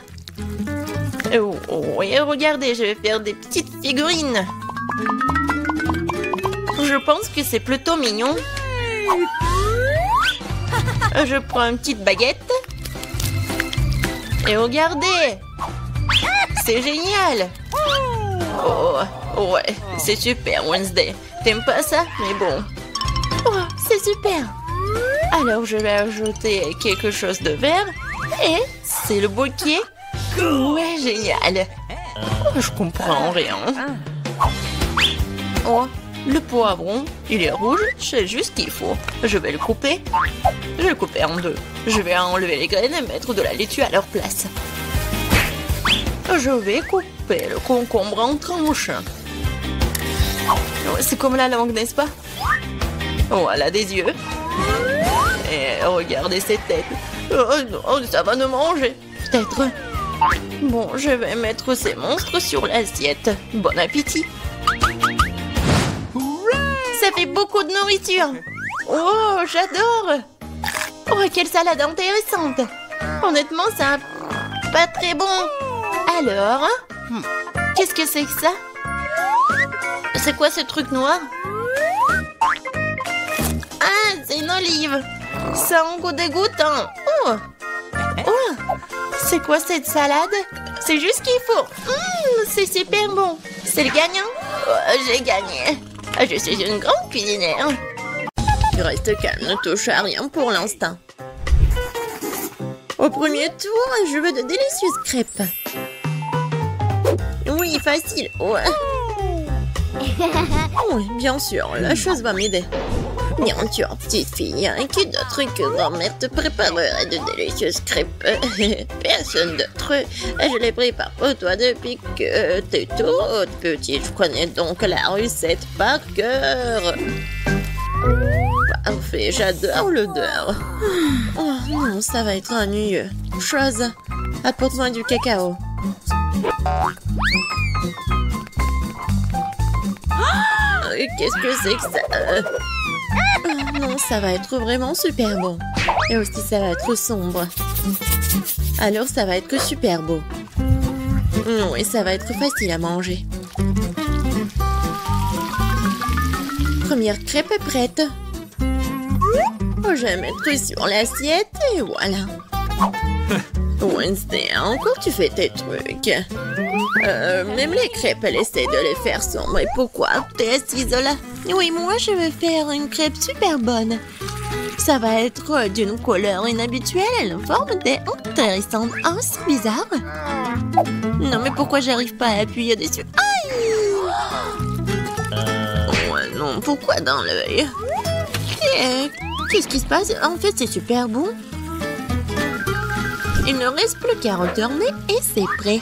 Oui, regardez, je vais faire des petites figurines. Je pense que c'est plutôt mignon. Je prends une petite baguette. Et regardez. C'est génial. Oh, ouais, c'est super, Wednesday. T'aimes pas ça? Mais bon. Oh, c'est super. Alors, je vais ajouter quelque chose de vert. Et c'est le bouquet. Ouais, génial. Oh, je comprends rien. Oh, le poivron, il est rouge, c'est juste qu'il faut. Je vais le couper. Je vais le couper en deux. Je vais enlever les graines et mettre de la laitue à leur place. Je vais couper le concombre en tranches. C'est comme la langue, n'est-ce pas? Voilà des yeux. Et regardez cette tête. Oh, ça va nous manger. Peut-être. Bon, je vais mettre ces monstres sur l'assiette. Bon appétit. Ça fait beaucoup de nourriture. Oh, j'adore. Oh, quelle salade intéressante. Honnêtement, ça pas très bon. Alors, qu'est-ce que c'est que ça? C'est quoi ce truc noir? Ah, c'est une olive. Ça a un goût dégoûtant. Oh, oh, c'est quoi cette salade? C'est juste ce qu'il faut. C'est super bon. C'est le gagnant? Oh, j'ai gagné. Je suis une grande cuisinière. Reste calme, ne touche à rien pour l'instant. Au premier tour, je veux de délicieuses crêpes. Oui, facile. Ouais. Oui, bien sûr, la chose va m'aider. Bien sûr, petite fille, qui d'autre que grand-mère te préparerait de délicieuses crêpes? Personne d'autre. Je les prépare pour toi depuis que t'es toute petite. Je connais donc la recette par cœur. Parfait, j'adore l'odeur. Oh non, ça va être ennuyeux. Chose, apporte-moi du cacao. Qu'est-ce que c'est que ça? Non, ça va être vraiment super bon. Et aussi, ça va être sombre. Alors, ça va être super beau. Oui, ça va être facile à manger. Première crêpe est prête. Je vais mettre sur l'assiette et voilà. Wednesday, encore tu fais tes trucs. Même les crêpes, elle essaie de les faire sombres. Et pourquoi t'es assise là? Oui, moi je vais faire une crêpe super bonne. Ça va être d'une couleur inhabituelle et une forme intéressante. Oh, c'est bizarre. Non, mais pourquoi j'arrive pas à appuyer dessus? Aïe! Ouais, non, pourquoi dans l'œil? Qu'est-ce qui se passe? En fait, c'est super bon. Il ne reste plus qu'à retourner et c'est prêt.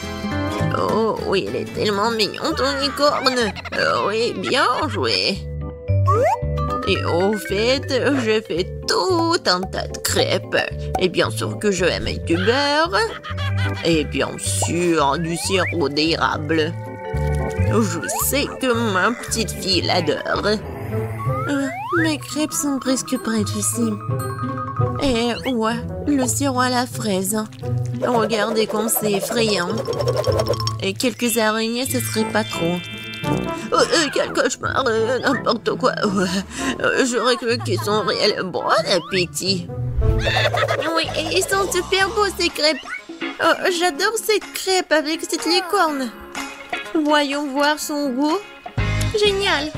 Oh, oui, il est tellement mignon, ton licorne. Oh, oui, bien joué. Et au fait, je fais tout un tas de crêpes. Et bien sûr que je vais mettre du beurre. Et bien sûr, du sirop d'érable. Je sais que ma petite fille l'adore. Mes crêpes sont presque prêtes ici. Et ouais, le sirop à la fraise. Regardez comme c'est effrayant. Et quelques araignées, ce serait pas trop. Quel cauchemar, n'importe quoi. J'aurais cru qu'ils sont réels. Bon appétit. Oui, et ils sont super beaux ces crêpes. J'adore cette crêpe avec cette licorne. Voyons voir son goût. Génial.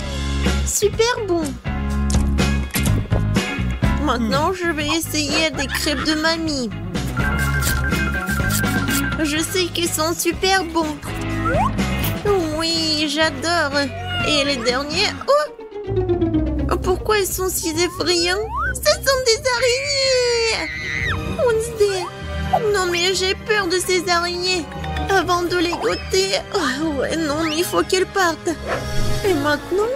Super bon. Maintenant, je vais essayer des crêpes de mamie. Je sais qu'ils sont super bons. Oui, j'adore. Et les derniers... Oh! Pourquoi ils sont si effrayants? Ce sont des araignées! Wednesday! Non, mais j'ai peur de ces araignées. Avant de les goûter... Oh, ouais, non, mais il faut qu'elles partent. Et maintenant,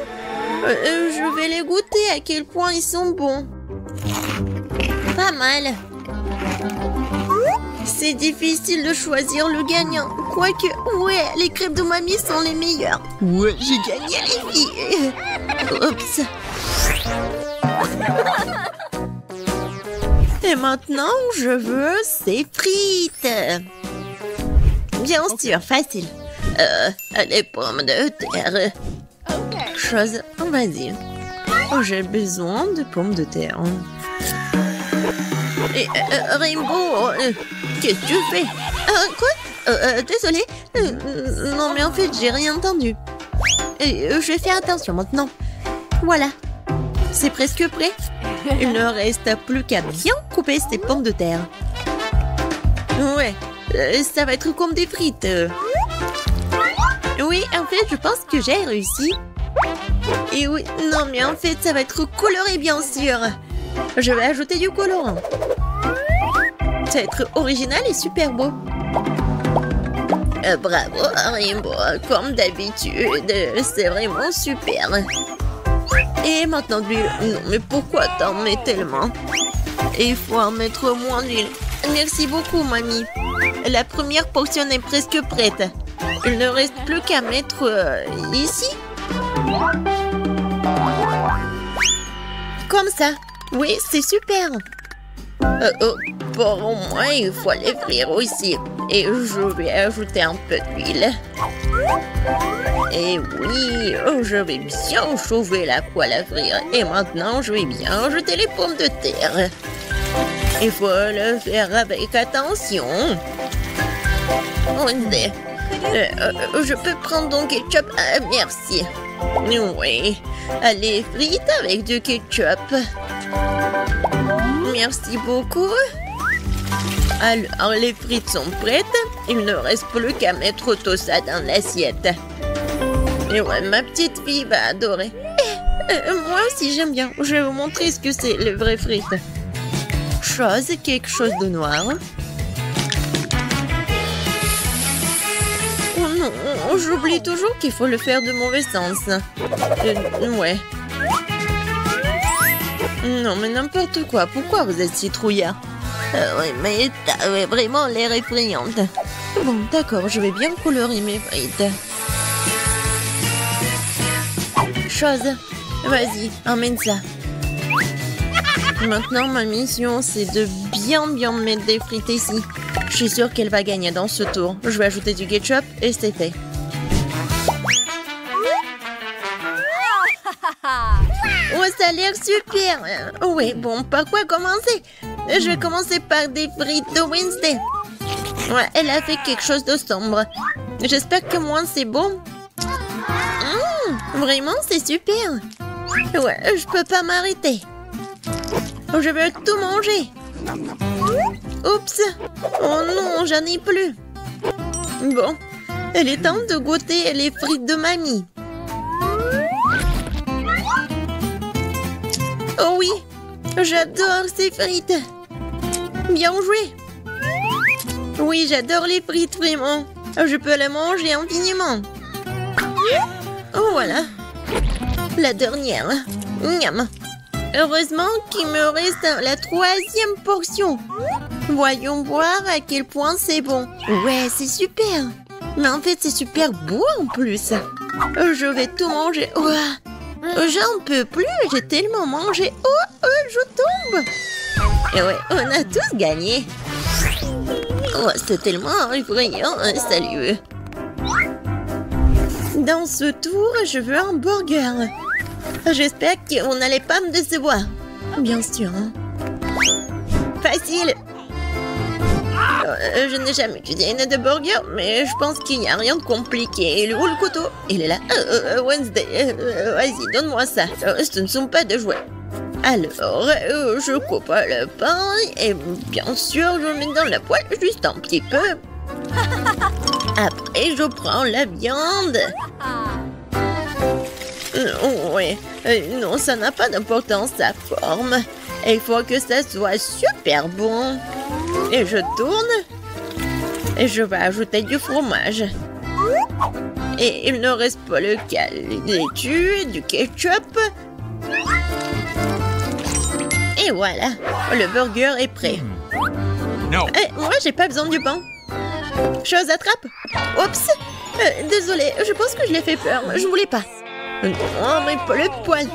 je vais les goûter à quel point ils sont bons. Pas mal. C'est difficile de choisir le gagnant. Quoique, ouais, les crêpes de mamie sont les meilleures. Ouais, j'ai gagné les filles. Oups. Et maintenant, je veux ces frites. Bien sûr, facile. Les pommes de terre. Chose, vas-y. J'ai besoin de pommes de terre. Et Rainbow, qu'est-ce que tu fais? Quoi? Désolée. Non, mais en fait, j'ai rien entendu. Je vais faire attention maintenant. Voilà. C'est presque prêt. Il ne reste plus qu'à bien couper ces pommes de terre. Ouais, ça va être comme des frites. Oui, en fait, je pense que j'ai réussi. Et oui, non, mais en fait, ça va être coloré, bien sûr. Je vais ajouter du colorant. Ça va être original et super beau. Bravo, Rainbow. Comme d'habitude, c'est vraiment super. Et maintenant de l'huile. Non, mais pourquoi t'en mets tellement? Il faut en mettre moins d'huile. Merci beaucoup, mamie. La première portion est presque prête. Il ne reste plus qu'à mettre ici. Comme ça. Oui, c'est super. Pour moi, il faut les frire aussi. Et je vais ajouter un peu d'huile. Et oui, je vais bien chauffer la poêle à frire. Et maintenant, je vais bien ajouter les pommes de terre. Il faut le faire avec attention. Je peux prendre ton ketchup? Merci. Oui, les frites avec du ketchup. Merci beaucoup. Alors, les frites sont prêtes. Il ne reste plus qu'à mettre tout ça dans l'assiette. Et ouais, ma petite fille va adorer. Moi aussi, j'aime bien. Je vais vous montrer ce que c'est, les vraies frites. Quelque chose de noir. Oh non, j'oublie toujours qu'il faut le faire de mauvais sens. Ouais. Non, mais n'importe quoi. Pourquoi vous êtes si trouillard? Oui, mais t'as vraiment l'air effrayante. Bon, d'accord, je vais bien colorer mes frites. Vas-y, emmène ça. Maintenant, ma mission, c'est de bien mettre des frites ici. Je suis sûre qu'elle va gagner dans ce tour. Je vais ajouter du ketchup et c'est fait. Oh, ça a l'air super. Oui, bon, par quoi commencer? Je vais commencer par des frites de Wednesday. Ouais, elle a fait quelque chose de sombre. J'espère que moi, c'est bon. Vraiment, c'est super. Ouais, je peux pas m'arrêter. Je veux tout manger. Oups. Oh non, j'en ai plus. Bon, il est temps de goûter les frites de mamie. Oh oui, j'adore ces frites. Bien joué. Oui, j'adore les frites, vraiment. Je peux les manger infiniment. Oh, voilà. La dernière. Miam. Heureusement qu'il me reste la 3e portion. Voyons voir à quel point c'est bon. Ouais, c'est super. Mais en fait, c'est super beau en plus. Je vais tout manger. J'en peux plus, j'ai tellement mangé. Je tombe. Et ouais, on a tous gagné. Oh, c'est tellement effrayant, hein, salut. Dans ce tour, je veux un burger. J'espère qu'on n'allait pas me décevoir. Bien sûr. Hein. Facile. Je n'ai jamais cuisiné de burger, mais je pense qu'il n'y a rien de compliqué. Il est où le couteau? Il est là. Wednesday, vas-y, donne-moi ça. Ce ne sont pas de jouets. Alors, je coupe le pain et bien sûr, je mets dans la poêle juste un petit peu. Après, je prends la viande. Oui, non, ça n'a pas d'importance, sa forme. Il faut que ça soit super bon. Et je tourne. Et je vais ajouter du fromage. Et il ne reste pas le laitue, du ketchup. Et voilà, le burger est prêt. No. Moi, j'ai pas besoin du pain. Chose à trappe. Oups. Désolée, je pense que je l'ai fait peur. Je voulais pas. Non, mais pas le poil.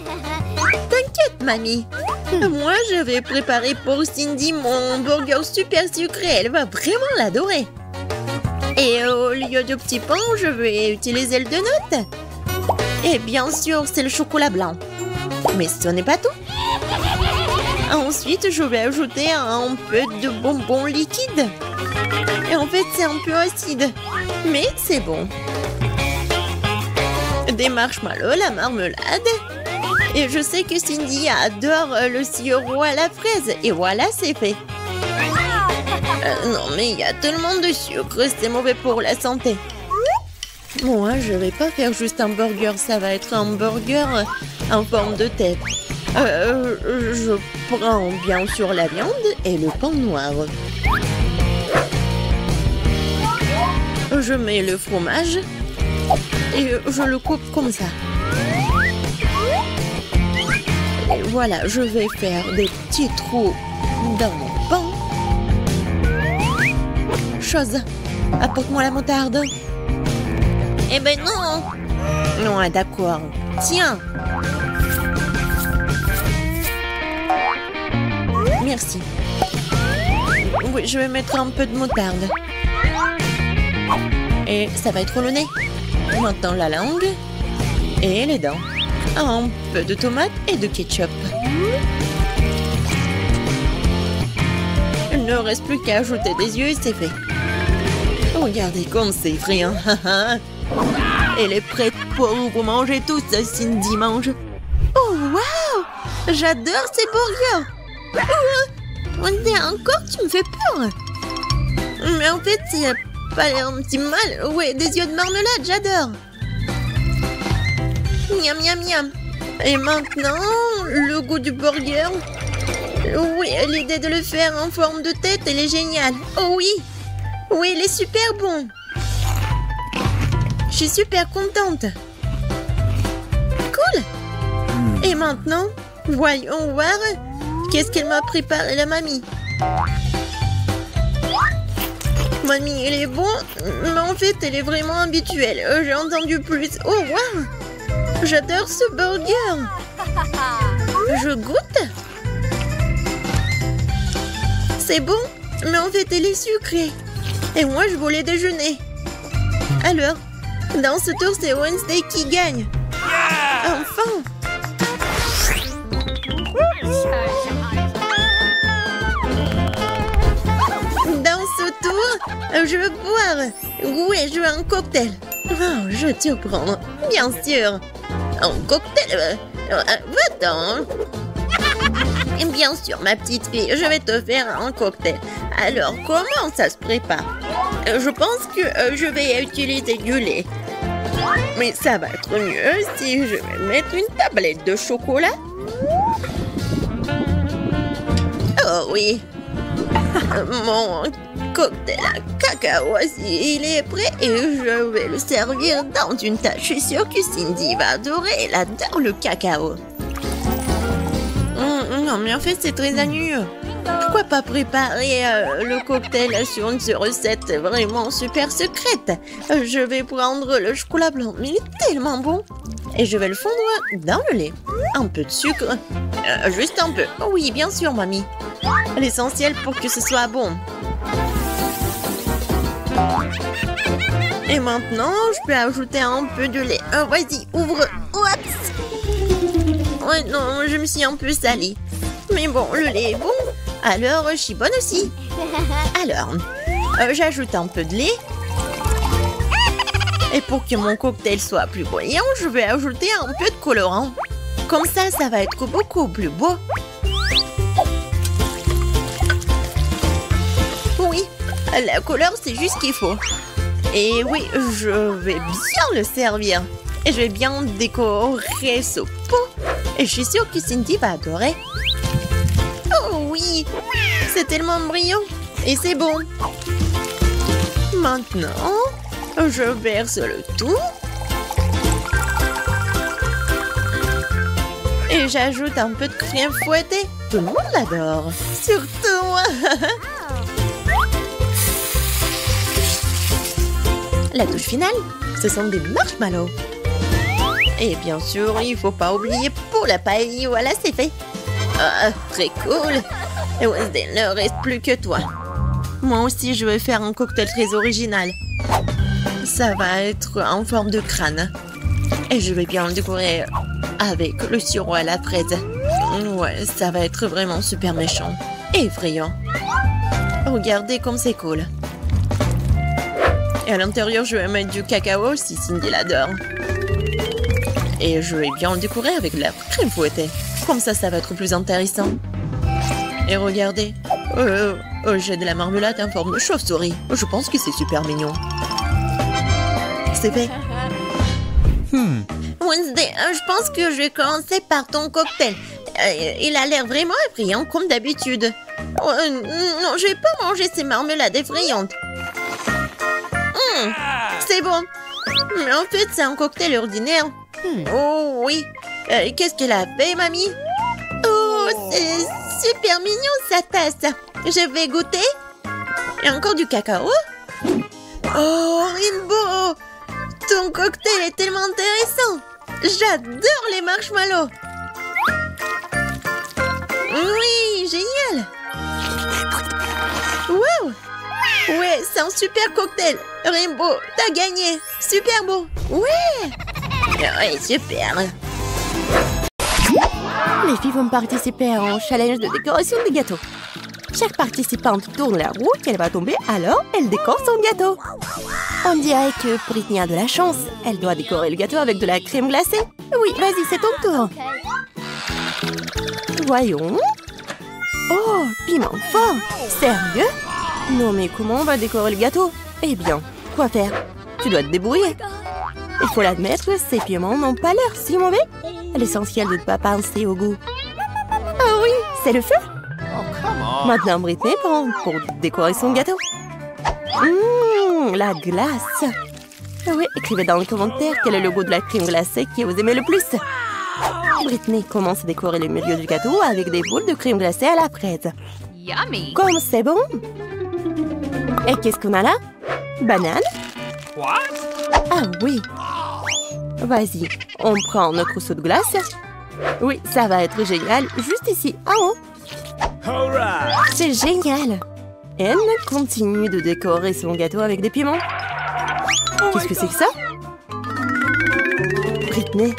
T'inquiète, mamie. Moi, je vais préparer pour Cindy mon burger super sucré. Elle va vraiment l'adorer. Et au lieu du petit pain, je vais utiliser le donut. Et bien sûr, c'est le chocolat blanc. Mais ce n'est pas tout. Ensuite, je vais ajouter un peu de bonbons liquides. Et en fait, c'est un peu acide. Mais c'est bon. Des marshmallows, la marmelade. Et je sais que Cindy adore le sirop à la fraise. Et voilà, c'est fait. Non, mais il y a tellement de sucre, c'est mauvais pour la santé. Moi, je vais pas faire juste un burger, ça va être un burger en forme de tête. Je prends bien sûr la viande et le pain noir. Je mets le fromage et je le coupe comme ça. Et voilà, je vais faire des petits trous dans mon pain. Chose, apporte-moi la moutarde. Eh ben non. Non, d'accord. Tiens. Merci. Oui, je vais mettre un peu de moutarde. Et ça va être le nez. Maintenant la langue et les dents. Un peu de tomate et de ketchup. Il ne reste plus qu'à ajouter des yeux et c'est fait. Regardez comme c'est effrayant. Elle est prête pour vous manger tout ça, Cindy mange. Oh, waouh! J'adore ces burgers. Encore, tu me fais peur. Mais en fait, il n'y a pas l'air un petit mal. Ouais, des yeux de marmelade, j'adore. Miam, miam, miam. Et maintenant, le goût du burger. Oui, l'idée de le faire en forme de tête, elle est géniale. Oh oui. Oui, il est super bon. Je suis super contente. Cool. Et maintenant, voyons voir qu'est-ce qu'elle m'a préparé, la mamie. Mamie, elle est bon, mais en fait, elle est vraiment habituelle. J'ai entendu plus. Oh, waouh! J'adore ce burger. Je goûte. C'est bon, mais en fait, elle est sucrée. Et moi, je voulais déjeuner. Alors, dans ce tour, c'est Wednesday qui gagne. Enfin! Dans ce tour, je veux boire. Oui, je veux un cocktail. Oh, je te prends. Bien sûr. Un cocktail. Va-t'en. Bien sûr, ma petite fille, je vais te faire un cocktail. Alors, comment ça se prépare? Je pense que je vais utiliser du lait. Mais ça va être mieux si je vais mettre une tablette de chocolat. Oh oui. Mon cocktail à cacao, il est prêt et je vais le servir dans une tasse. Je suis sûre que Cindy va adorer. Elle adore le cacao. Non, mais en fait, c'est très ennuyeux. Pourquoi pas préparer le cocktail sur une recette vraiment super secrète? Je vais prendre le chocolat blanc, mais il est tellement bon. Et je vais le fondre dans le lait. Un peu de sucre. Juste un peu. Oui, bien sûr, mamie. L'essentiel pour que ce soit bon. Et maintenant, je peux ajouter un peu de lait. Vas-y, ouvre. Oups. Ouais, non, je me suis un peu salie. Mais bon, le lait est bon. Alors, je suis bonne aussi. Alors, j'ajoute un peu de lait. Et pour que mon cocktail soit plus brillant, je vais ajouter un peu de colorant. Comme ça va être beaucoup plus beau. Oui, la couleur, c'est juste ce qu'il faut. Et oui, je vais bien le servir. Et je vais bien décorer ce pot. Et je suis sûre que Cindy va adorer. Oh oui, c'est tellement brillant. Et c'est bon. Maintenant, je verse le tout. Et j'ajoute un peu de crème fouettée. Tout le monde l'adore. Surtout moi. La touche finale, ce sont des marshmallows. Et bien sûr, il ne faut pas oublier pour la paille. Voilà, c'est fait. Ah, très cool. Et Wednesday, il ne reste plus que toi. Moi aussi, je vais faire un cocktail très original. Ça va être en forme de crâne. Et je vais bien le décorer avec le sirop à la fraise. Ouais, ça va être vraiment super méchant. Et effrayant. Regardez comme c'est cool. Et à l'intérieur, je vais mettre du cacao si Cindy l'adore. Et je vais bien le décorer avec de la crème fouettée. Comme ça va être plus intéressant. Et regardez. J'ai de la marmelade en forme de chauve-souris. Je pense que c'est super mignon. C'est fait. Wednesday, je pense que je vais commencer par ton cocktail. Il a l'air vraiment effrayant comme d'habitude. Non, je vais pas manger ces marmelades effrayantes. C'est bon. Mais en fait, c'est un cocktail ordinaire. Oh oui. Qu'est-ce qu'elle a fait, mamie? Oh, c'est super mignon, sa tasse. Je vais goûter. Et encore du cacao. Oh, Rainbow. Ton cocktail est tellement intéressant. J'adore les marshmallows. Oui, génial. Wow. Ouais, c'est un super cocktail. Rainbow, t'as gagné. Super beau. Ouais. Ouais, super. Les filles vont participer à un challenge de décoration des gâteaux. Chaque participante tourne la roue qu'elle va tomber, alors elle décore son gâteau. On dirait que Britney a de la chance. Elle doit décorer le gâteau avec de la crème glacée. Oui, vas-y, c'est ton tour. Voyons. Oh, piment fort. Sérieux? Non, mais comment on va décorer le gâteau? Eh bien, quoi faire? Tu dois te débrouiller. Il faut l'admettre, ces piments n'ont pas l'air si mauvais. L'essentiel de ne pas penser au goût. Ah oui, c'est le feu. Maintenant, Britney prend pour décorer son gâteau. La glace. Oui, écrivez dans les commentaires quel est le goût de la crème glacée que vous aimez le plus. Britney commence à décorer le milieu du gâteau avec des boules de crème glacée à la fraise. Yummy. Comme c'est bon. Et qu'est-ce qu'on a là? Banane? What? Ah oui. Vas-y, on prend notre trousseau de glace. Oui, ça va être génial. Juste ici, en haut. C'est génial. Elle continue de décorer son gâteau avec des piments. Qu'est-ce que c'est que ça? Britney.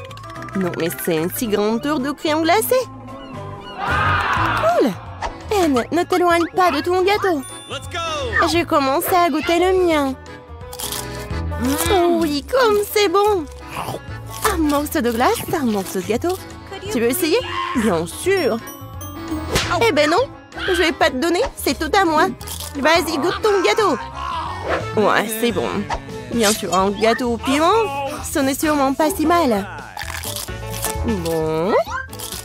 Non, mais c'est un si grand tour de crème glacée. Cool. Anne, ne t'éloigne pas de ton gâteau. J'ai commencé à goûter le mien. Oh oui, comme c'est bon. Un morceau de glace, un morceau de gâteau. Tu veux essayer? Bien sûr. Eh ben non, je vais pas te donner, c'est tout à moi. Vas-y, goûte ton gâteau. Ouais, c'est bon. Bien sûr, un gâteau au piment, ce n'est sûrement pas si mal. Bon.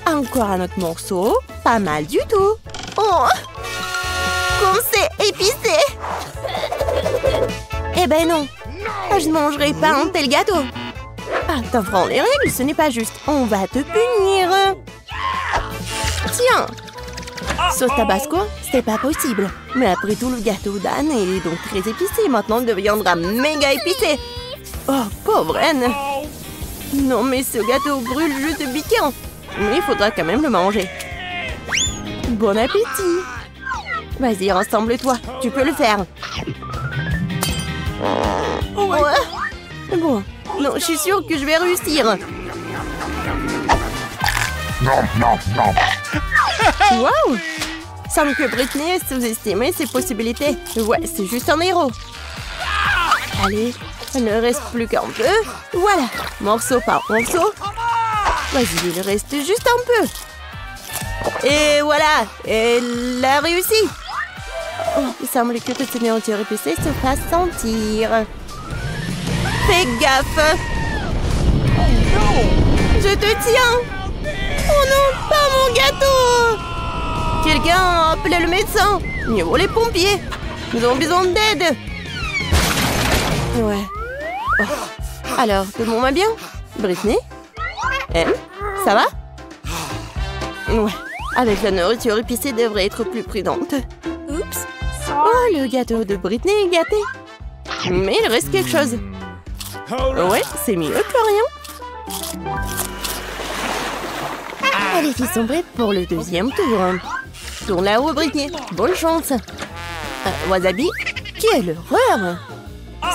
Encore un autre morceau. Pas mal du tout. Oh, comme c'est épicé. Eh ben non, je ne mangerai pas un tel gâteau. Ah, t'enfants, les règles, ce n'est pas juste. On va te punir. Tiens. Sauce tabasco, c'est pas possible. Mais après tout, le gâteau d'Anne est donc très épicé. Maintenant, il deviendra méga épicé. Oh, pauvre Anne. Non, mais ce gâteau brûle juste piquant. Mais il faudra quand même le manger. Bon appétit. Vas-y, rassemble-toi. Tu peux le faire. Ouais. Bon. Non, je suis sûre que je vais réussir. Waouh! Semble que Britney a sous-estimé ses possibilités. Ouais, c'est juste un héros. Allez, il ne reste plus qu'un peu. Voilà, morceau par morceau. Vas-y, il reste juste un peu. Et voilà, elle a réussi. Oh, il semble que toute cette nourriture épicée se fasse sentir. Fais gaffe. Je te tiens. Oh non, pas mon gâteau. Quelqu'un a appelé le médecin. Mieux vaut les pompiers. Nous avons besoin d'aide. Ouais. Oh. Alors, tout le monde va bien? Britney? Elle? Ça va? Ouais. Avec la nourriture épicée, devrait être plus prudente. Oups. Oh, le gâteau de Britney est gâté. Mais il reste quelque chose. Ouais, c'est mieux que rien. Ah, les filles sont prêtes pour le deuxième tour. Tourne là-haut, Britney. Bonne chance. Wasabi, quelle horreur!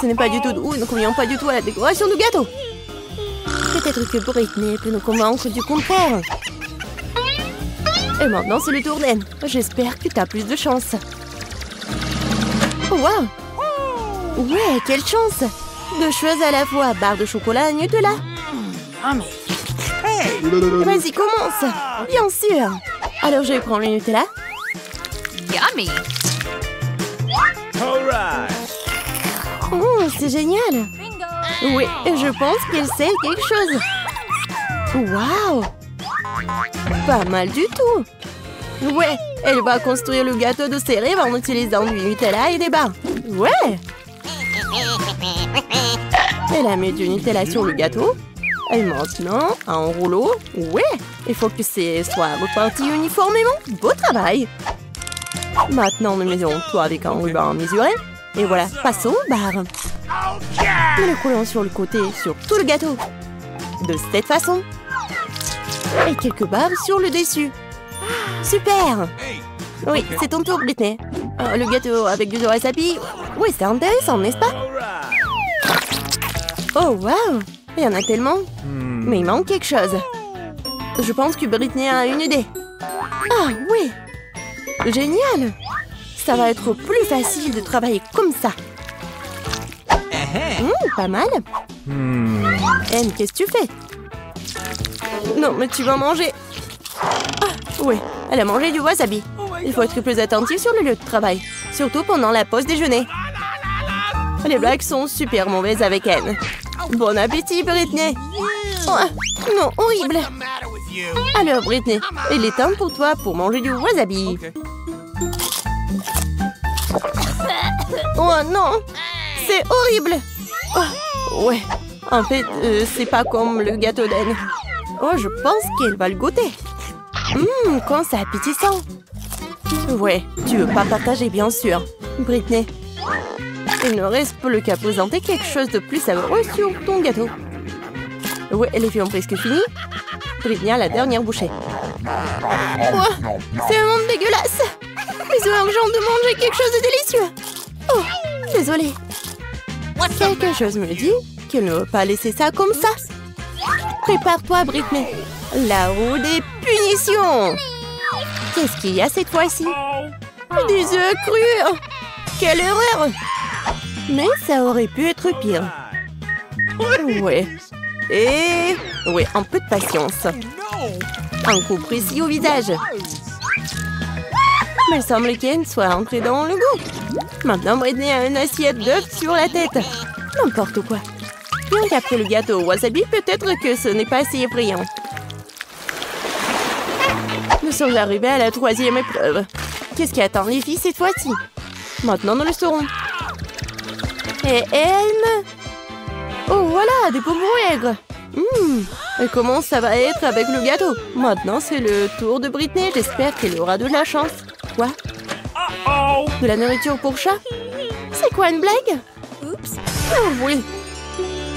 Ce n'est pas du tout doux, nous ne convient pas du tout à la décoration du gâteau. Peut-être que Britney peut nous convaincre du contraire. Et maintenant, c'est le tour d'Anne. J'espère que tu as plus de chance. Oh, wow! Ouais, quelle chance! Deux choses à la fois, barre de chocolat et Nutella. Vas-y, commence! Bien sûr! Alors, je vais prendre le Nutella. Yummy. All right. Oh, c'est génial! Oui, je pense qu'elle sait quelque chose. Waouh! Pas mal du tout! Ouais, elle va construire le gâteau de ses rêves en utilisant du Nutella et des barres. Ouais! Elle a mis du Nutella sur le gâteau. Et maintenant, un rouleau. Ouais! Il faut que ce soit reparti uniformément. Beau travail! Maintenant, nous mettons tout avec un ruban mesuré. Et voilà, passons aux barres. Nous le collons sur le côté, sur tout le gâteau. De cette façon. Et quelques barres sur le dessus. Super! Oui, c'est ton tour, Britney. Le gâteau avec du wasabi. Oui, c'est intéressant, n'est-ce pas? Oh, waouh! Il y en a tellement. Mais il manque quelque chose. Je pense que Britney a une idée. Ah, oui! Génial! Ça va être plus facile de travailler comme ça. Pas mal. Anne, qu'est-ce que tu fais? Non, mais tu vas manger. Ah, oui, elle a mangé du wasabi. Il faut être plus attentif sur le lieu de travail. Surtout pendant la pause déjeuner. Les blagues sont super mauvaises avec Anne. Bon appétit, Britney. Oh, non, horrible. Alors, Britney, il est temps pour toi pour manger du wasabi. Oh non, c'est horrible. Oh, ouais, en fait, c'est pas comme le gâteau d'Anne. Oh, je pense qu'elle va le goûter. Quand c'est appétissant. Ouais, tu veux pas partager, bien sûr. Britney, il ne reste plus qu'à présenter quelque chose de plus savoureux sur ton gâteau. Ouais, les filles ont presque fini. Britney a la dernière bouchée. Oh, c'est vraiment dégueulasse. Mais c'est urgent de manger quelque chose de délicieux. Oh, désolée. Quelque chose me dit qu'elle ne veut pas laisser ça comme ça. Prépare-toi, Britney. La roue des punitions. Qu'est-ce qu'il y a cette fois-ci? Des œufs crus. Quelle erreur. Mais ça aurait pu être pire. Ouais. Et... ouais, un peu de patience. Un coup précis au visage. Mais il semble qu'Anne soit entrée dans le goût. Maintenant, Britney a une assiette d'œufs sur la tête. N'importe quoi. Bien qu'après le gâteau au wasabi, peut-être que ce n'est pas si effrayant. Nous sommes arrivés à la troisième épreuve. Qu'est-ce qui attend les filles cette fois-ci? Maintenant, nous le saurons. Et Anne... oh, voilà, des bonbons aigres. Et comment ça va être avec le gâteau? Maintenant, c'est le tour de Britney. J'espère qu'elle aura de la chance. Quoi? De la nourriture pour chat? C'est quoi, une blague? Oups. Oh oui.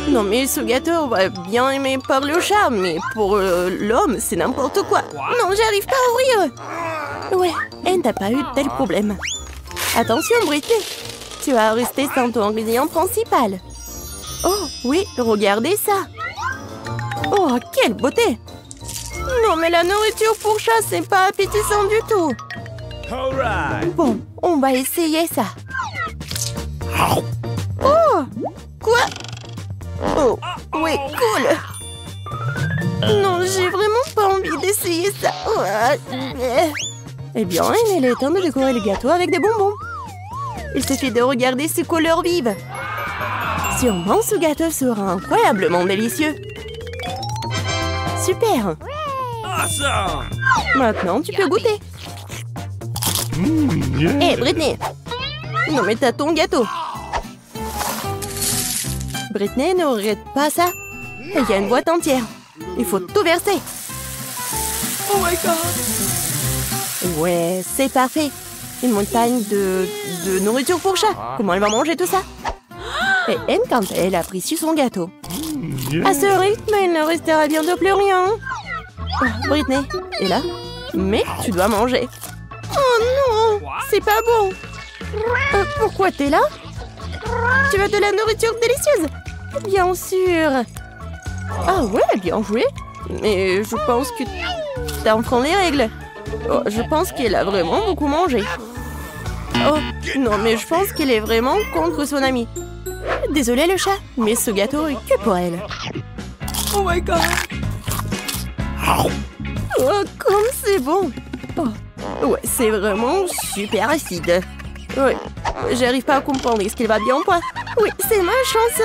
Non mais ce gâteau va bien aimé par le chat, mais pour l'homme, c'est n'importe quoi. Non, j'arrive pas à ouvrir. Ouais, elle n'a pas eu tel problème. Attention, Britney, tu vas rester sans ton ingrédient principal. Oh, oui, regardez ça. Oh, quelle beauté. Non, mais la nourriture pour chat, c'est pas appétissant du tout. All right. Bon, on va essayer ça. Oh, quoi? Oh, oui, cool. Non, j'ai vraiment pas envie d'essayer ça. Eh bien, il est temps de décorer le gâteau avec des bonbons. Il suffit de regarder ses couleurs vives. Sûrement, ce gâteau sera incroyablement délicieux. Super. Awesome. Maintenant, tu peux goûter. Hé, Britney. Non, mais t'as ton gâteau. Britney, ne regrette pas ça. Il y a une boîte entière. Il faut tout verser. Oh my god. Ouais, c'est parfait. Une montagne de nourriture pour chat. Comment elle va manger tout ça? Et Anne, quand elle apprécie son gâteau. À ce rythme, il ne restera bientôt plus rien. Oh, Britney est là. Mais tu dois manger. Oh non, c'est pas bon. Pourquoi t'es là? Tu veux de la nourriture délicieuse? Bien sûr. Ah ouais, bien joué. Mais je pense que t'enfreins les règles. Oh, je pense qu'elle a vraiment beaucoup mangé. Oh, non, mais je pense qu'elle est vraiment contre son ami. Désolé le chat, mais ce gâteau est que pour elle. Oh my god. Oh, comme c'est bon. Oh, ouais, c'est vraiment super acide. Ouais, j'arrive pas à comprendre. Est-ce qu'il va bien ou pas? Oui, c'est ma chance.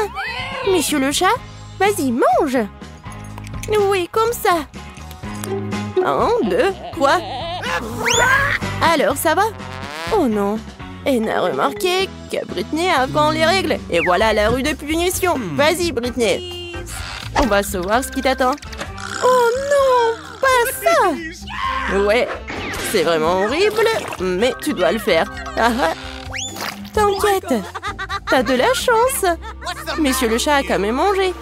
Monsieur le chat, vas-y, mange. Oui, comme ça. 1, 2, 3. Alors, ça va? Oh non. Elle n'a remarqué que Britney apprend les règles. Et voilà la rue de punition. Vas-y, Britney. On va savoir ce qui t'attend. Oh non, pas ça. Ouais, c'est vraiment horrible, mais tu dois le faire. Ah, ah. T'inquiète, t'as de la chance. Monsieur le chat a quand même mangé.